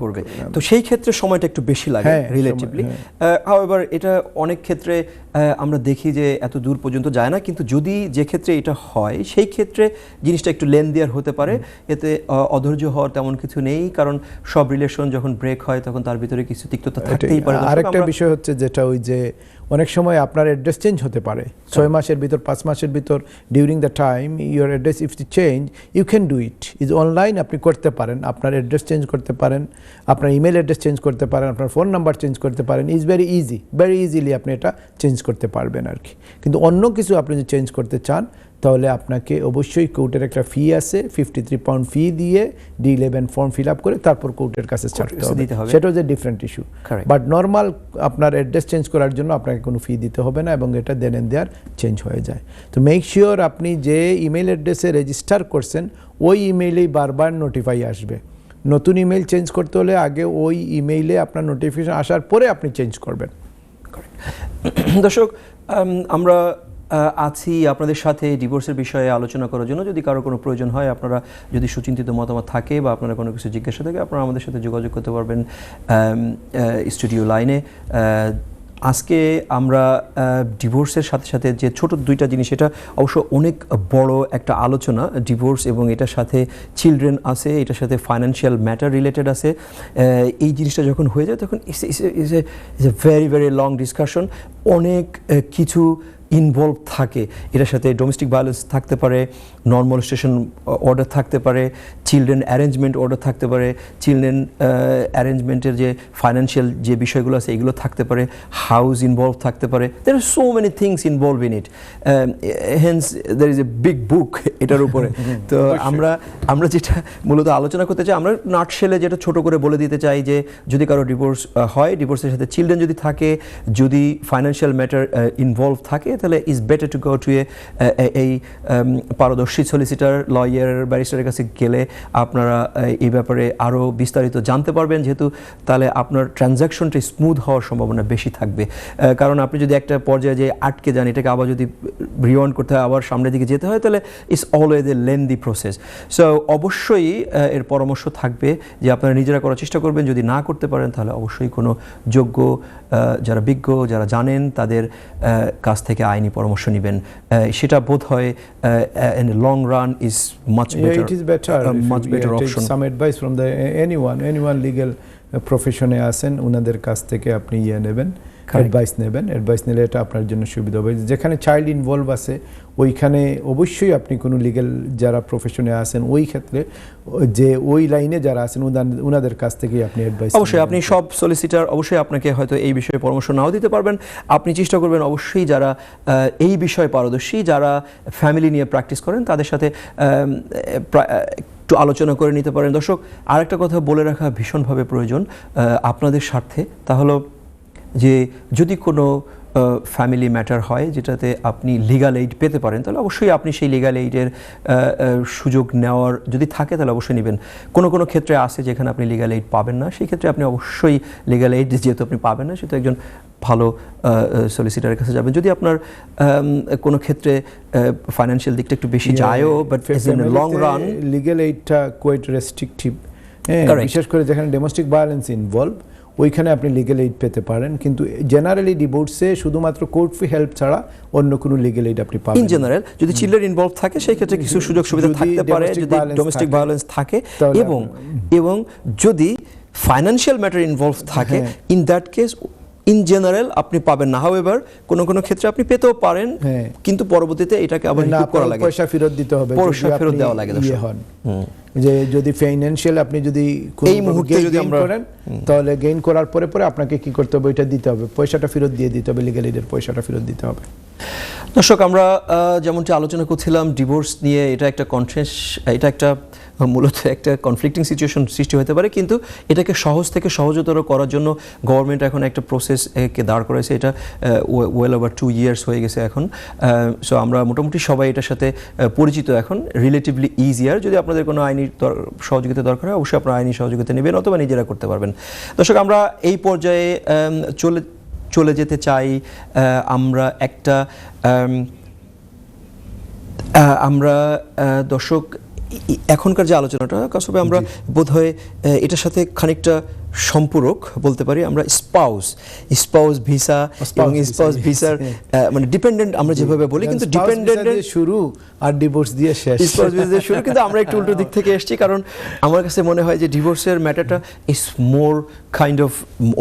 করবে। তো সেই ক্ষেত্রে সময়টা একটু বেশি লাগে রিলেটিভলি। হাউএভার এটা অনেক ক্ষেত্রে আমরা দেখি যে এত দূর পর্যন্ত যায় না, কিন্তু যদি যে ক্ষেত্রে এটা হয় সেই ক্ষেত্রে জিনিসটা একটু লেন্দিয়ার হতে পারে। এতে অধৈর্য হওয়ার তেমন কিছু নেই, কারণ সব রিলেশন যখন ব্রেক হয় তখন তার ভিতরে কিছু তিক্ততা থাকতেই পারে। আরেকটা বিষয় হচ্ছে যেটা ওই যে অনেক সময় আপনার অ্যাড্রেস চেঞ্জ হতে পারে 6 মাসের ভিতর, 5 মাসের ভিতর, during the time your address if to change, you can do it, is online, আপনি করতে পারেন, আপনার অ্যাড্রেস চেঞ্জ করতে পারেন, আপনার ইমেল অ্যাড্রেস চেঞ্জ করতে পারেন, আপনার ফোন নাম্বার চেঞ্জ করতে পারেন, ইজ ভেরি ইজিলি আপনি এটা চেঞ্জ করতে পারবেন আর কি। কিন্তু অন্য কিছু আপনি যদি চেঞ্জ করতে চান তাহলে আপনাকে অবশ্যই কোর্টের একটা ফি আছে, 53 পাউন্ড ফি দিয়ে D11 ফর্ম ফিল আপ করে তারপর কোর্টের কাছে ছাড়তে হবে, সেটা হচ্ছে ডিফারেন্ট ইস্যু। বাট নর্মাল আপনার অ্যাড্রেস চেঞ্জ করার জন্য আপনাকে কোনো ফি দিতে হবে না এবং এটা দেন এন্ড দেয়ার চেঞ্জ হয়ে যায়। তো মেক শিওর আপনি যে ইমেল অ্যাড্রেসে রেজিস্টার করছেন ওই ইমেইলেই বারবার নোটিফাই আসবে। নতুন ইমেল চেঞ্জ করতে হলে আগে ওই ইমেইলে আপনার নোটিফিকেশন আসার পরে আপনি চেঞ্জ করবেন। দর্শক, আমরা আছি আপনাদের সাথে ডিভোর্সের বিষয়ে আলোচনা করার জন্য। যদি কারো কোনো প্রয়োজন হয়, আপনারা যদি সুচিন্তিত মতামত থাকে বা আপনারা কোনো কিছু জিজ্ঞাসা থাকে, আপনারা আমাদের সাথে যোগাযোগ করতে পারবেন স্টুডিও লাইনে। আজকে আমরা ডিভোর্সের সাথে সাথে যে ছোট দুইটা জিনিস, এটা অবশ্য অনেক বড় একটা আলোচনা, ডিভোর্স এবং এটার সাথে চিলড্রেন আছে, এটার সাথে ফাইন্যান্সিয়াল ম্যাটার রিলেটেড আছে। এই জিনিসটা যখন হয়ে যায় তখন is a very very long discussion, অনেক কিছু ইনভলভ থাকে। এটার সাথে ডোমেস্টিক ভায়োলেন্স থাকতে পারে, নন মলেস্টেশন অর্ডার থাকতে পারে, চিলড্রেন অ্যারেঞ্জমেন্ট অর্ডার থাকতে পারে, চিলড্রেন অ্যারেঞ্জমেন্টের যে ফাইন্যান্সিয়াল যে বিষয়গুলো আছে এগুলো থাকতে পারে, হাউস ইনভলভ থাকতে পারে। There are so many things involve in it, hence there is a big book এটার উপরে। তো আমরা যেটা মূলত আলোচনা করতে চাই, আমরা নাটশেলে যেটা ছোট করে বলে দিতে চাই যে যদি কারো ডিভোর্স হয়, ডিভোর্সের সাথে চিলড্রেন যদি থাকে, যদি ফাইন্যান্সিয়াল ম্যাটার ইনভলভ থাকে, তাহলে is better to go to এই পারদর্শী সলিসিটার, লয়ার, ব্যারিস্টারের কাছে গেলে আপনারা এই ব্যাপারে আরও বিস্তারিত জানতে পারবেন, যেহেতু তাহলে আপনার ট্রানজ্যাকশনটা স্মুথ হওয়ার সম্ভাবনা বেশি থাকবে। কারণ আপনি যদি একটা পর্যায়ে যে আটকে যান, এটাকে আবার যদি রিওয়ান্ড করতে হয়, আবার সামনের দিকে যেতে হয়, তাহলে it's always a lengthy process. So অবশ্যই এর পরামর্শ থাকবে যে আপনারা নিজেরা করার চেষ্টা করবেন। যদি না করতে পারেন তাহলে অবশ্যই কোনো যোগ্য, যারা বিজ্ঞ, যারা জানেন তাদের কাছ থেকে আইনি পরামর্শ নেবেন। সেটা বোধ হয় in the long run is much better. It is better. Much better take option. some advice from the anyone legal profession এ আছেন, ওনাদের কাছ থেকে আপনি নেবেন, অ্যাডভাইস নেবেন। অ্যাডভাইস নিলে এটা আপনার জন্য সুবিধা হবে। যেখানে চাইল্ড ইনভলভ আছে ওইখানে অবশ্যই আপনি কোনো লিগ্যাল যারা প্রফেশনে আছেন ওই ক্ষেত্রে যে ওই লাইনে যারা আছেন ওনাদের কাছ থেকেই আপনি অ্যাডভাইস। অবশ্যই আপনি সব সলিসিটার অবশ্যই আপনাকে হয়তো এই বিষয়ে পরামর্শ নাও দিতে পারবেন। আপনি চেষ্টা করবেন অবশ্যই যারা এই বিষয়ে পারদর্শী, যারা ফ্যামিলি নিয়ে প্র্যাকটিস করেন, তাদের সাথে একটু আলোচনা করে নিতে পারেন। দর্শক, আরেকটা কথা বলে রাখা ভীষণভাবে প্রয়োজন আপনাদের স্বার্থে, তা হলো যে যদি কোনো ফ্যামিলি ম্যাটার হয় যেটাতে আপনি লিগাল এইড পেতে পারেন, তাহলে অবশ্যই আপনি সেই লিগাল এইডের সুযোগ নেওয়ার যদি থাকে তাহলে অবশ্যই নেবেন। কোনো ক্ষেত্রে আছে যেখানে আপনি লিগাল এইড পাবেন না, সেই ক্ষেত্রে আপনি অবশ্যই লিগাল এইড যেহেতু আপনি পাবেন না, সেহেতু একজন ভালো সলিসিটারের কাছে যাবেন। যদি আপনার কোনো ক্ষেত্রে ফাইন্যান্সিয়াল দিকটা একটু বেশি যায়ও, but in long run legal এইডটা কোয়াইট রেস্ট্রিকটিভ, বিশেষ করে যেখানে ডোমেস্টিক ভায়োলেন্স ইনভলভ, ওইখানে আপনি লিগ্যাল এইড পেতে পারেন। কিন্তু জেনারেলি ডিভোর্সে শুধুমাত্র কোর্ট ফি হেল্প ছাড়া অন্য কোনো লিগ্যাল এইড আপনি পাবেন। ইন জেনারেল যদি চিলড্রেন ইনভলভ থাকে সেই ক্ষেত্রে কিছু সুযোগ সুবিধা থাকতে পারে, যদি ডোমেস্টিক ভায়োলেন্স থাকে, এবং যদি ফাইন্যান্সিয়াল ম্যাটার ইনভলভ থাকে, in that case in general আপনি পাবেন না। হাউএভার কোনো ক্ষেত্রে আপনি পেতেও পারেন, কিন্তু পরবর্তীতে এটাকে আবার রিকুপ করা লাগে, পয়সা ফেরত দিতে হবে, পয়সা ফেরত দেওয়া লাগে। যে যদি ফাইন্যান্সিয়াল আপনি যদি এই মুহূর্তে যদি আমরা করেন, তাহলে গেইন করার পরে আপনাকে কি করতে হবে, ওইটা দিতে হবে, পয়সাটা ফেরত দিয়ে দিতে হবে, লিগ্যাল এইডের পয়সাটা ফেরত দিতে হবে। দর্শক, আমরা যেমনটি আলোচনা করছিলাম ডিভোর্স নিয়ে, এটা একটা মূলত একটা কনফ্লিক্টিং সিচুয়েশন সৃষ্টি হতে পারে, কিন্তু এটাকে সহজ থেকে সহজতর করার জন্য গভর্নমেন্ট এখন একটা প্রসেসকে দাঁড় করেছে। এটা ওয়েল ওভার 2 years হয়ে গেছে এখন। সো আমরা মোটামুটি সবাই এটার সাথে পরিচিত এখন, রিলেটিভলি ইজিয়ার। যদি আপনাদের কোনো আইনি সহযোগিতা দরকার হয়, অবশ্যই আপনারা আইনি সহযোগিতা নেবেন অথবা নিজেরা করতে পারবেন। দর্শক, আমরা এই পর্যায়ে চলে যেতে চাই। আমরা দর্শক এখনকার যে আলোচনাটা কাসবে আমরা বোধহয় এটার সাথে খানিকটা সম্পূরক বলতে পারি। আমরা স্পাউস ভিসা এবং স্পাউস ভিসার মানে ডিপেন্ডেন্ট আমরা যেভাবে বলি, কিন্তু ডিপেন্ডেন্ট শুরু আর ডিভোর্স দিয়ে শেষ, স্পাউস ভিসা দিয়ে শুরু, কিন্তু আমরা একটু উল্টো দিক থেকে এসেছি। কারণ আমার কাছে মনে হয় যে ডিভোর্সের ম্যাটারটা ইজ মোর কাইন্ড অফ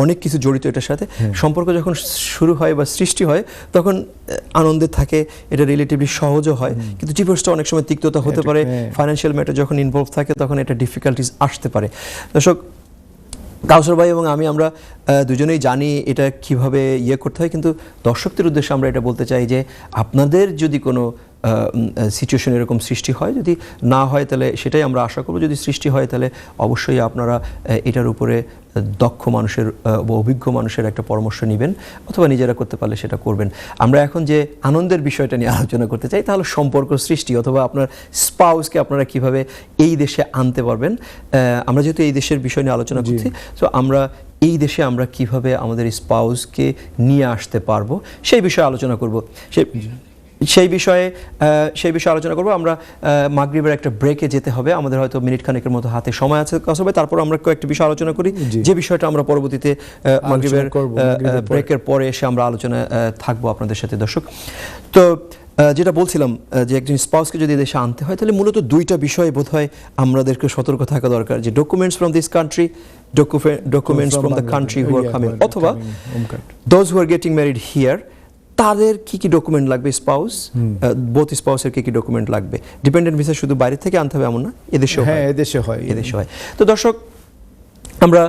অনেক কিছু জড়িত এটার সাথে। সম্পর্ক যখন শুরু হয় বা সৃষ্টি হয় তখন আনন্দে থাকে, এটা রিলেটিভলি সহজও হয়, কিন্তু ডিভোর্সটা অনেক সময় তিক্ততা হতে পারে। ফাইন্যান্সিয়াল ম্যাটার যখন ইনভলভ থাকে তখন এটা ডিফিকাল্টিস আসতে পারে। দর্শক, কাউসার ভাই এবং আমরা দুজনেই জানি এটা কিভাবে করতে হয়, কিন্তু দর্শকদের উদ্দেশ্যে আমরা এটা বলতে চাই যে আপনাদের যদি কোনো সিচুয়েশন এরকম সৃষ্টি হয়। যদি না হয় তাহলে সেটাই আমরা আশা করব, যদি সৃষ্টি হয় তাহলে অবশ্যই আপনারা এটার উপরে দক্ষ মানুষের বা অভিজ্ঞ মানুষের একটা পরামর্শ নেবেন, অথবা নিজেরা করতে পারলে সেটা করবেন। আমরা এখন যে আনন্দের বিষয়টা নিয়ে আলোচনা করতে চাই তা হলো সম্পর্ক সৃষ্টি, অথবা আপনার স্পাউসকে আপনারা কিভাবে এই দেশে আনতে পারবেন। আমরা যেহেতু এই দেশের বিষয় নিয়ে আলোচনা করছি, তো আমরা এই দেশে আমরা কিভাবে আমাদের স্পাউসকে নিয়ে আসতে পারবো সেই বিষয়ে আলোচনা করব। সেই বিষয়ে আলোচনা করব। আমরা মাগরিবের একটা ব্রেকে যেতে হবে, আমাদের হয়তো মিনিট খানেকের মতো হাতে সময় আছে কাসবে, তারপর আমরা কয়েকটা বিষয় আলোচনা করি, যে বিষয়টা আমরা পরবর্তীতে মাগরিবের ব্রেকের পরে এসে আমরা আলোচনা থাকবো আপনাদের সাথে। দর্শক, তো যেটা বলছিলাম যে একজন স্পাউসকে যদি দেশে আনতে হয় তাহলে মূলত দুইটা বিষয় বোধহয় আমাদেরকে সতর্ক থাকা দরকার, যে documents from this country, documents from the country who are coming, অথবা those who are getting married here, তাদের কি কি ডকুমেন্ট লাগবে, স্পাউস বোথ স্পাউসের কি কি ডকুমেন্ট লাগবে। ডিপেন্ডেন্ট ভিসা শুধু বাইরে থেকে আনতে হবে এমন না, এদেশেও হয়। তো দর্শক, আমরা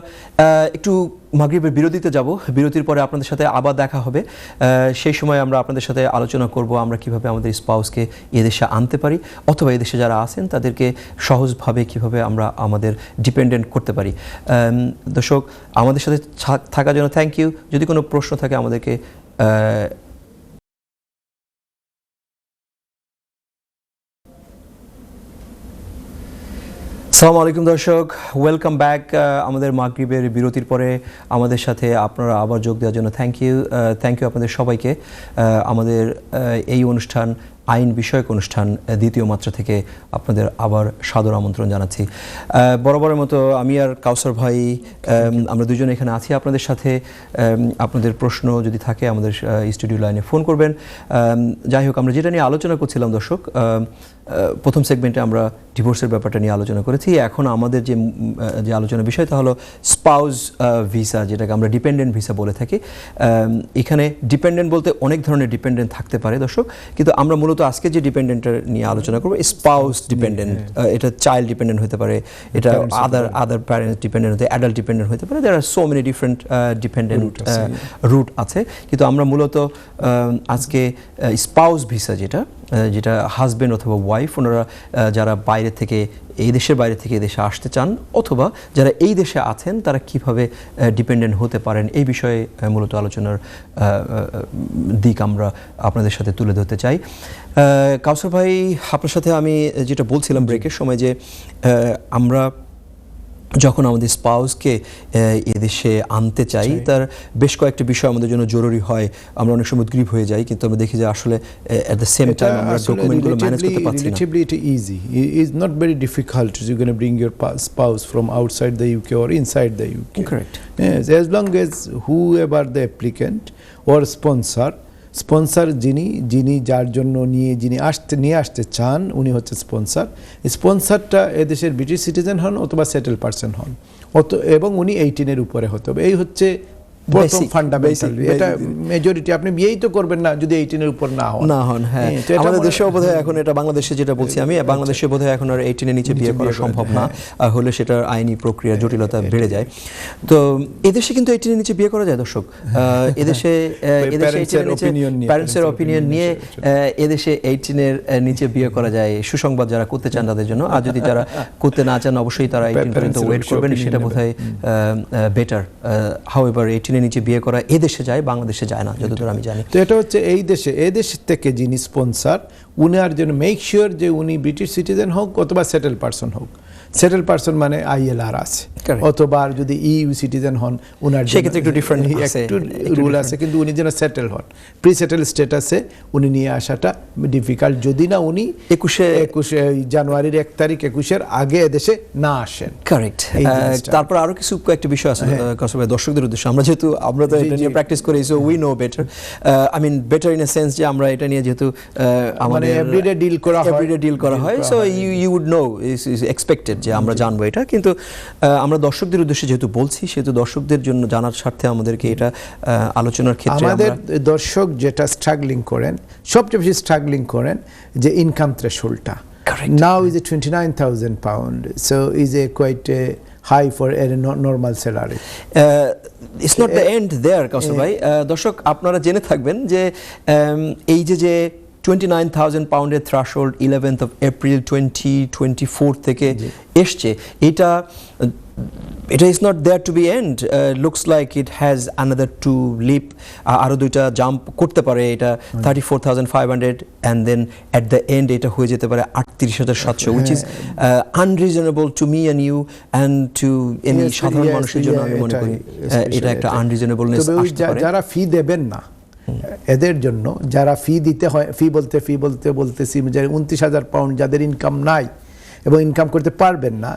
একটু মাগরিবের বিরতিতে যাব, বিরতির পরে আপনাদের সাথে আবার দেখা হবে। সেই সময় আমরা আপনাদের সাথে আলোচনা করব আমরা কিভাবে আমাদের স্পাউসকে এদেশে আনতে পারি, অথবা এদেশে যারা আছেন তাদেরকে সহজভাবে কিভাবে আমরা আমাদের ডিপেন্ডেন্ট করতে পারি। দর্শক, আমাদের সাথে থাকার জন্য থ্যাংক ইউ। যদি কোনো প্রশ্ন থাকে আমাদেরকে আসসালামু আলাইকুম দর্শক, ওয়েলকাম ব্যাক। আমাদের মাগরিবের বিরতির পরে আমাদের সাথে আপনারা আবার যোগ দেওয়ার জন্য থ্যাংক ইউ আপনাদের সবাইকে। আমাদের এই অনুষ্ঠান আইন বিষয়ক অনুষ্ঠান দ্বিতীয় মাত্রা থেকে আপনাদের আবার সাদর আমন্ত্রণ জানাচ্ছি। বরাবরের মতো আমি আর কাউসার ভাই আমরা দুজন এখানে আছি আপনাদের সাথে। আপনাদের প্রশ্ন যদি থাকে আমাদের স্টুডিও লাইনে ফোন করবেন। যাই হোক, আমরা যেটা নিয়ে আলোচনা করছিলাম দর্শক, প্রথম সেগমেন্টে আমরা ডিভোর্সের ব্যাপারটা নিয়ে আলোচনা করেছি। এখন আমাদের যে আলোচনার বিষয় তা হলো স্পাউস ভিসা, যেটাকে আমরা ডিপেন্ডেন্ট ভিসা বলে থাকি। এখানে ডিপেন্ডেন্ট বলতে অনেক ধরনের ডিপেন্ডেন্ট থাকতে পারে দর্শক, কিন্তু আমরা মূলত আজকে যে ডিপেন্ডেন্টটা নিয়ে আলোচনা করবো স্পাউস ডিপেন্ডেন্ট। এটা চাইল্ড ডিপেন্ডেন্ট হতে পারে, এটা আদার প্যারেন্টস ডিপেন্ডেন্ট হতে, অ্যাডাল্ট ডিপেন্ডেন্ট হতে পারে। There are so many different dependent route আছে, কিন্তু আমরা মূলত আজকে স্পাউস ভিসা যেটা হাজব্যান্ড অথবা ওয়াইফ, ওনারা যারা বাইরে থেকে এই দেশের বাইরে থেকে এই দেশে আসতে চান, অথবা যারা এই দেশে আছেন তারা কিভাবে ডিপেন্ডেন্ট হতে পারেন, এই বিষয়ে মূলত আলোচনার দিক আমরা আপনাদের সাথে তুলে ধরতে চাই। কাউসার ভাই, আপনার সাথে আমি যেটা বলছিলাম ব্রেকের সময়, যে আমরা যখন আমাদের স্পাউসকে এদেশে আনতে চাই তার বেশ কয়েকটা বিষয় আমাদের জন্য জরুরি হয়। আমরা অনেক সময় উদ্গ্রীব হয়ে যাই, কিন্তু আমরা দেখি যে আসলে এট দ্য সেম টাইম আমরা ডকুমেন্টগুলো ম্যানেজ করতে পারছি না। Relatively it easy. It is not very difficult. You're going to bring your spouse from outside the UK or inside the UK. Correct. Yes, as long as whoever the applicant or sponsor যিনি যার জন্য নিয়ে আসতে চান উনি হচ্ছে স্পন্সরটা এদেশের British citizen হন অথবা সেটেল পারসন হন, এবং উনি 18 উপরে হতে হবে। এই হচ্ছে প্রথম ফান্ডামেন্টাল। এটা মেজরিটি, আপনি বিয়েই তো করবেন না যদি 18 উপর না হন। হ্যাঁ, আমাদের দেশেও বোধহয় এখন, এটা বাংলাদেশে যেটা বলছি আমি, বাংলাদেশে বোধহয় এখন আর 18 নিচে বিয়ে করা সম্ভব না, হলে সেটার আইনি প্রক্রিয়া জটিলতা বেড়ে যায়। তো এদেশে কিন্তু 18 নিচে বিয়ে করা যায় দর্শক। এদেশে প্যারেন্টসের অপিনিয়ন নিয়ে এদেশে 18 নিচে বিয়ে করা যায়। সুসংবাদ যারা করতে চান তাদের জন্য, আর যদি যারা করতে না চান অবশ্যই তারা 18 পর্যন্ত ওয়েট করবেন, সেটা বোধহয় বেটার। হাউএভার 18 নিচে বিয়ে করা এদেশে যায়, বাংলাদেশে যায় না যতদূর আমি জানি। তো এটা হচ্ছে এই দেশ থেকে যিনি স্পন্সর, উনার জন্য মেক শিওর যে উনি ব্রিটিশ সিটিজেন হোক অথবা সেটেল পারসন হোক। সেটেল পারসন মানে ILR আছে, অথবা যদি EU সিটিজেন হন উনার সেক্ষেত্রে একটু ডিফারেন্ট রুল আছে, কিন্তু উনি যেন সেটেল হন, প্রি সেটেল স্ট্যাটাসে উনি নিয়ে আসাটা ডিফিকাল্ট, যদি না উনি 21 জানুয়ারির 1 তারিখ 21-এর আগে এদেশে না আসেন। কারেক্ট। তারপর আরো কয়েকটা বিষয় আছে দর্শকদের উদ্দেশ্যে, আমরা তো এটা নিয়ে প্র্যাকটিস করি, so we know better. I mean better in a sense যে আমরা এটা নিয়ে যেহেতু আমাদের এভরিডে ডিল করা হয়, so you would know, is expected যে আমরা জানবো এটা। কিন্তু আমরা দর্শকদের উদ্দেশ্যে যেহেতু বলছি, সেহেতু দর্শকদের জন্য জানার স্বার্থে আমাদেরকে এটা আলোচনার ক্ষেত্রে, আমাদের দর্শক যেটা স্ট্রাগলিং করেন, সবচেয়ে বেশি স্ট্রাগলিং করেন যে ইনকাম থ্রেশহোল্ডটা now is £29,000, so is a quite high for a normal salary. It's not the end there, কাউসার ভাই। দর্শক, আপনারা জেনে থাকবেন যে এই যে 29,000 পাউন্ডের থ্রাশহোল্ড 11th of April 2024 থেকে এসছে, এটা is not there to be end, looks like it has another two leap, আরও দুইটা জাম্প করতে পারে এটা 34,500 and then at the end এটা হয়ে যেতে পারে 38,700, which is unreasonable to me and you and to any সাধারণ মানুষের জন্য আমি মনে করি এটা একটা আনরিজনেবলনেস আসতে পারে। যারা ফি দেবেন না এদের জন্য, যারা ফি দিতে হয়, ফি বলতেছি যে 29,000 পাউন্ড যাদের ইনকাম নাই এবং ইনকাম করতে পারবেন না,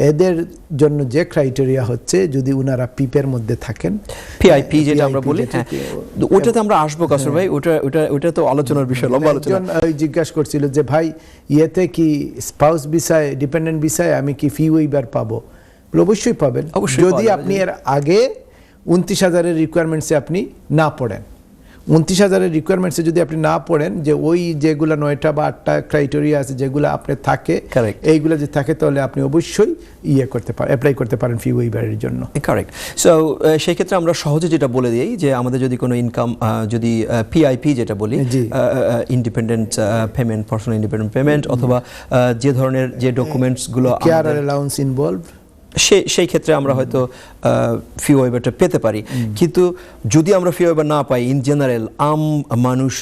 এদের জন্য যে ক্রাইটেরিয়া হচ্ছে যদি উনারা পিপের মধ্যে থাকেন, পিআইপি যেটা আমরা বলি, ওটাতে আমরা আসবো কাসর ভাই, ওটা তো আলোচনার বিষয়, লম্বা আলোচনা। জিজ্ঞাসা করছিল যে ভাই ইয়েতে কি স্পাউস ভিসায়, ডিপেন্ডেন্ট ভিসায় আমি কি ফি ওয়েইভার পাবো? অবশ্যই পাবেন, যদি আপনি এর আগে 29,000-এর রিকোয়ারমেন্টসে আপনি না পড়েন। 29,000-এর রিকোয়ারমেন্টসে যদি আপনি না পড়েন, যে ওই যেগুলো 9টা বা 8টা ক্রাইটেরিয়া আছে যেগুলো আপনার থাকে, এইগুলো যে থাকে, তাহলে আপনি অবশ্যই অ্যাপ্লাই করতে পারেন ফি ওয়েইভারের জন্য। কারেক্ট। সো সেই ক্ষেত্রে আমরা সহজে যেটা বলে দিই যে আমাদের যদি কোনো ইনকাম, যদি পিআইপি যেটা বলি, independent payment, personal independent payment, অথবা যে ধরনের যে ডকুমেন্টসগুলো, কেয়ার অ্যালাউন্স ইনভলভ, সেই ক্ষেত্রে আমরা হয়তো ফি ওয়েভারটা পেতে পারি। কিন্তু যদি আমরা ফি ওয়েভার না পাই, ইন জেনারেল মানুষ,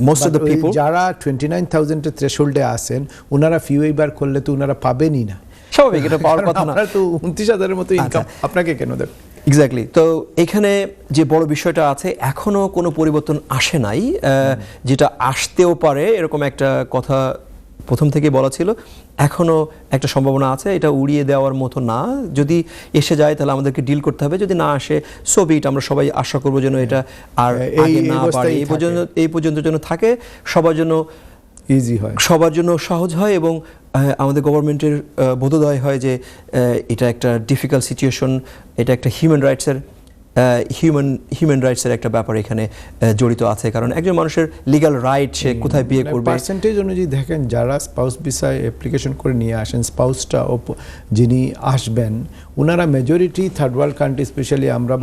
মোস্ট অফ দ্য পিপল যারা 29,000-এর থ্রেশহোল্ডে আসেন, ওনারা ফি ওয়েভার করলে তো ওনারা পাবেনই না, স্বাভাবিক, এটা পাওয়ার কথা না। তো 29,000-এর মতো ইনকাম আপনাকে কেন দেবে? এক্স্যাক্টলি। তো এখানে যে বড় বিষয়টা আছে, এখনো কোনো পরিবর্তন আসে নাই, যেটা আসতেও পারে এরকম একটা কথা প্রথম থেকে বলা ছিল, এখনো একটা সম্ভাবনা আছে, এটা উড়িয়ে দেওয়ার মতো না। যদি এসে যায় তাহলে আমাদেরকে ডিল করতে হবে, যদি না আসে সো বি ইট, আমরা সবাই আশা করবো যেন এটা আর আগে না বাড়ে, এই পর্যন্ত যেন থাকে, সবার জন্য ইজি হয়, সবার জন্য সহজ হয়, এবং আমাদের গভর্নমেন্টের বোধোদয় হয় যে এটা একটা ডিফিকাল্ট সিচুয়েশন, এটা একটা হিউম্যান রাইটসের একটা ব্যাপার এখানে জড়িত আছে। কারণ একজন মানুষের লিগ্যাল রাইট, সে কোথায় বিয়ে করবে। পার্সেন্টেজ অনুযায়ী দেখেন, যারা স্পাউস ভিসায় অ্যাপ্লিকেশন করে নিয়ে আসেন, স্পাউসটা যিনি আসবেন, ওনারা majority third world country, specially আমরা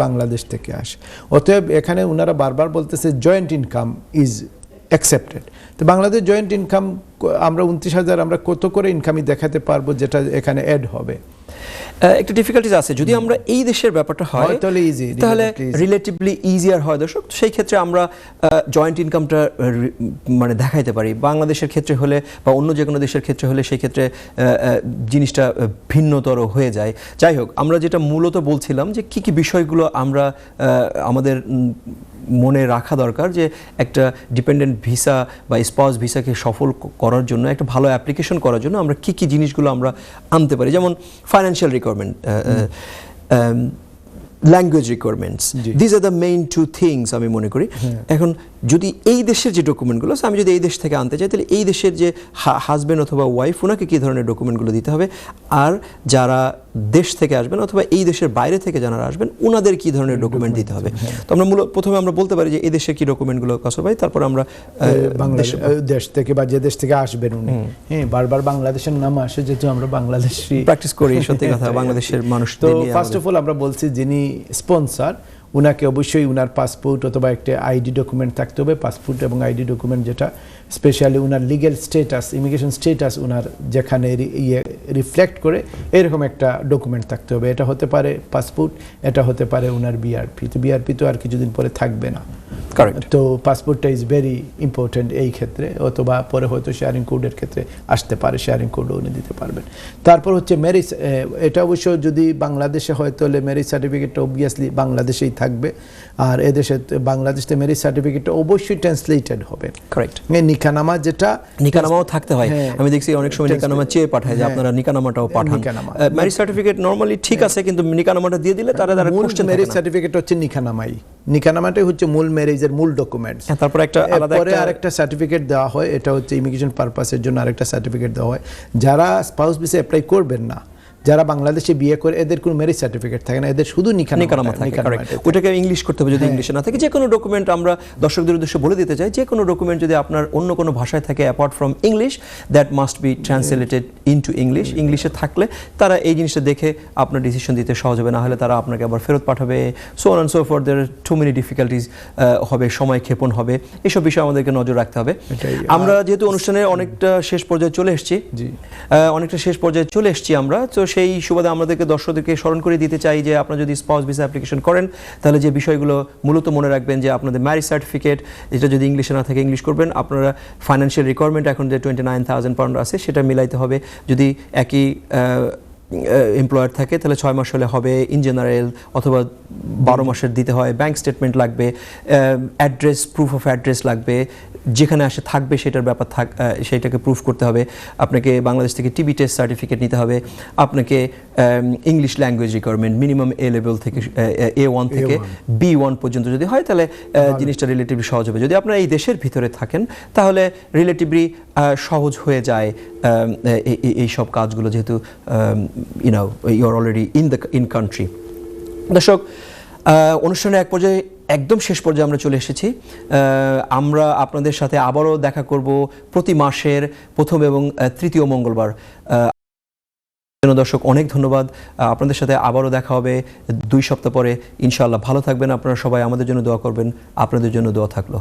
বাংলাদেশ থেকে আসে। অতএব এখানে ওনারা বারবার বলতেছে জয়েন্ট ইনকাম ইজ অ্যাকসেপ্টেড। তো বাংলাদেশ জয়েন্ট ইনকাম আমরা 29,000 আমরা কত করে ইনকামই দেখাতে পারবো যেটা এখানে অ্যাড হবে? একটা ডিফিকাল্টিজ আছে। যদি আমরা এই দেশের ব্যাপারটা হয় তাহলে রিলেটিভলি ইজিয়ার হয় দর্শক। সেই ক্ষেত্রে আমরা জয়েন্ট ইনকামটা মানে দেখাইতে পারি। বাংলাদেশের ক্ষেত্রে হলে বা অন্য যে কোনো দেশের ক্ষেত্রে হলে সেই ক্ষেত্রে জিনিসটা ভিন্নতর হয়ে যায়। যাই হোক, আমরা যেটা মূলত বলছিলাম যে কি কি বিষয়গুলো আমরা আমাদের মনে রাখা দরকার, যে একটা ডিপেন্ডেন্ট ভিসা বা স্পাউস ভিসাকে সফল করার জন্য, একটা ভালো অ্যাপ্লিকেশন করার জন্য আমরা কি কি জিনিসগুলো আমরা আনতে পারি। যেমন financial requirement, language requirements, this are the main two things আমি মনে করি। এখন যদি এই দেশের যে ডকুমেন্টগুলো, আমি যদি এই দেশ থেকে আনতে চাই, তাহলে এই দেশের যে হাজব্যান্ড অথবা ওয়াইফ, ওনাকে কী ধরনের ডকুমেন্টগুলো দিতে হবে, আর যারা দেশ থেকে আসবেন অথবা এই দেশের বাইরে থেকে যারা আসবেন, ওনাদের কী ধরনের ডকুমেন্ট দিতে হবে। তো আমরা প্রথমে আমরা বলতে পারি যে এই দেশের কী ডকুমেন্টগুলো কাসর ভাই, তারপর আমরা দেশ থেকে বা যে দেশ থেকে আসবেন উনি, হ্যাঁ, বারবার বাংলাদেশের নাম আসে, যেহেতু আমরা বাংলাদেশি প্র্যাকটিস করি, সত্যি কথা, বাংলাদেশের মানুষ। তো ফার্স্ট অফ অল আমরা বলছি যিনি স্পন্সর, উনাকে অবশ্যই উনার পাসপোর্ট অথবা একটা আইডি ডকুমেন্ট থাকতে হবে। পাসপোর্ট এবং আইডি ডকুমেন্ট যেটা স্পেশালি উনার লিগ্যাল স্টেটাস, ইমিগ্রেশন স্টেটাস উনার যেখানে রিফ্লেক্ট করে এরকম একটা ডকুমেন্ট থাকতে হবে। এটা হতে পারে পাসপোর্ট, এটা হতে পারে উনার বিআরপি। তো বিআরপি তো আর কিছুদিন পরে থাকবে না, তো পাসপোর্টটা ইজ ভেরি ইম্পর্টেন্ট এই ক্ষেত্রে, অথবা পরে হয়তো শেয়ারিং কোডের ক্ষেত্রে আসতে পারে, শেয়ারিং কোডও উনি দিতে পারবেন। তারপর হচ্ছে ম্যারেজ, এটা অবশ্য যদি বাংলাদেশে হয় তাহলে ম্যারেজ সার্টিফিকেটটা অবভিয়াসলি বাংলাদেশেই থাকবে, আর এদেশে বাংলাদেশে ম্যারেজ সার্টিফিকেটটা অবশ্যই ট্রান্সলেটেড হবে। কারেক্ট। নিকানামা, যেটা নিকানামাও থাকতে হয়। আমি দেখছি অনেক সময় নিকানামা চেয়ে পাঠায় যে আপনারা নিকানামাটাও পাঠান। ম্যারেজ সার্টিফিকেট নরমালি ঠিক আছে, কিন্তু নিকানামাটা দিয়ে দিলে তারা কোশ্চেন। ম্যারেজ সার্টিফিকেট হচ্ছে নিকানামাই, নিকানামাটাই হচ্ছে মূল ম্যারেজের মূল ডকুমেন্টস। তারপর একটা আলাদা আরেকটা সার্টিফিকেট দেওয়া হয়, এটা হচ্ছে ইমিগ্রেশন পারপাসের জন্য আরেকটা সার্টিফিকেট দেওয়া হয়। যারা স্পাউস ভিসা অ্যাপ্লাই করবেন না, যারা বাংলাদেশে বিয়ে করে এদের কোনো ম্যারেজ সার্টিফিকেট থাকে না, এদের শুধু নিকানামা থাকে, correct। ওটাকে ইংলিশ করতে হবে যদি ইংলিশে না থাকে। যে কোনো ডকুমেন্ট আমরা দর্শকদের উদ্দেশ্যে বলে দিতে চাই, যে কোনো ডকুমেন্ট যদি আপনার অন্য কোনো ভাষায় থাকে apart from English, that must be translated into English. ইংলিশে থাকলে তারা এই জিনিসটা দেখে আপনার ডিসিশন দিতে সহজ হবে, না হলে তারা আপনাকে আবার ফেরত পাঠাবে, so on and so forth, there too many difficulties হবে, সময় ক্ষেপণ হবে, এসব বিষয়ে আমাদেরকে নজর রাখতে হবে। আমরা যেহেতু অনুষ্ঠানের অনেকটা শেষ পর্যায়ে চলে এসেছি, আমরা তো সেই সুবাদে আমাদেরকে দর্শকদেরকে স্মরণ করে দিতে চাই যে আপনারা যদি স্পাউস ভিসা অ্যাপ্লিকেশন করেন তাহলে যে বিষয়গুলো মূলত মনে রাখবেন যে আপনাদের ম্যারেজ সার্টিফিকেট, এটা যদি ইংলিশে না থাকে ইংলিশ করবেন। আপনারা ফাইন্যান্সিয়াল রিকোয়ারমেন্ট এখন যে 29,000 পাউন্ড আছে সেটা মিলাইতে হবে। যদি একই এমপ্লয়ার থাকে তাহলে 6 মাস হলে হবে, ইন জেনারেল, অথবা 12 মাসের দিতে হয়। ব্যাংক স্টেটমেন্ট লাগবে, অ্যাড্রেস, প্রুফ অফ অ্যাড্রেস লাগবে, যেখানে আসে থাকবে সেটার ব্যাপার সেইটাকে প্রুফ করতে হবে। আপনাকে বাংলাদেশ থেকে টিবি টেস্ট সার্টিফিকেট নিতে হবে। আপনাকে ইংলিশ ল্যাঙ্গুয়েজ রিকোয়ারমেন্ট মিনিমাম এ লেভেল থেকে, A1 থেকে B1 পর্যন্ত যদি হয় তাহলে জিনিসটা রিলেটিভলি সহজ হবে। যদি আপনারা এই দেশের ভিতরে থাকেন তাহলে রিলেটিভলি সহজ হয়ে যায় এই সব কাজগুলো, যেহেতু you are already in country. দর্শক, অনুষ্ঠানের এক পর্যায়ে, একদম শেষ পর্যায়ে আমরা চলে এসেছি। আমরা আপনাদের সাথে আবারও দেখা করব প্রতি মাসের প্রথম এবং তৃতীয় মঙ্গলবার। দর্শক, অনেক ধন্যবাদ। আপনাদের সাথে আবারও দেখা হবে 2 সপ্তাহ পরে ইনশাআল্লাহ। ভালো থাকবেন আপনারা সবাই, আমাদের জন্য দোয়া করবেন, আপনাদের জন্য দোয়া থাকলো।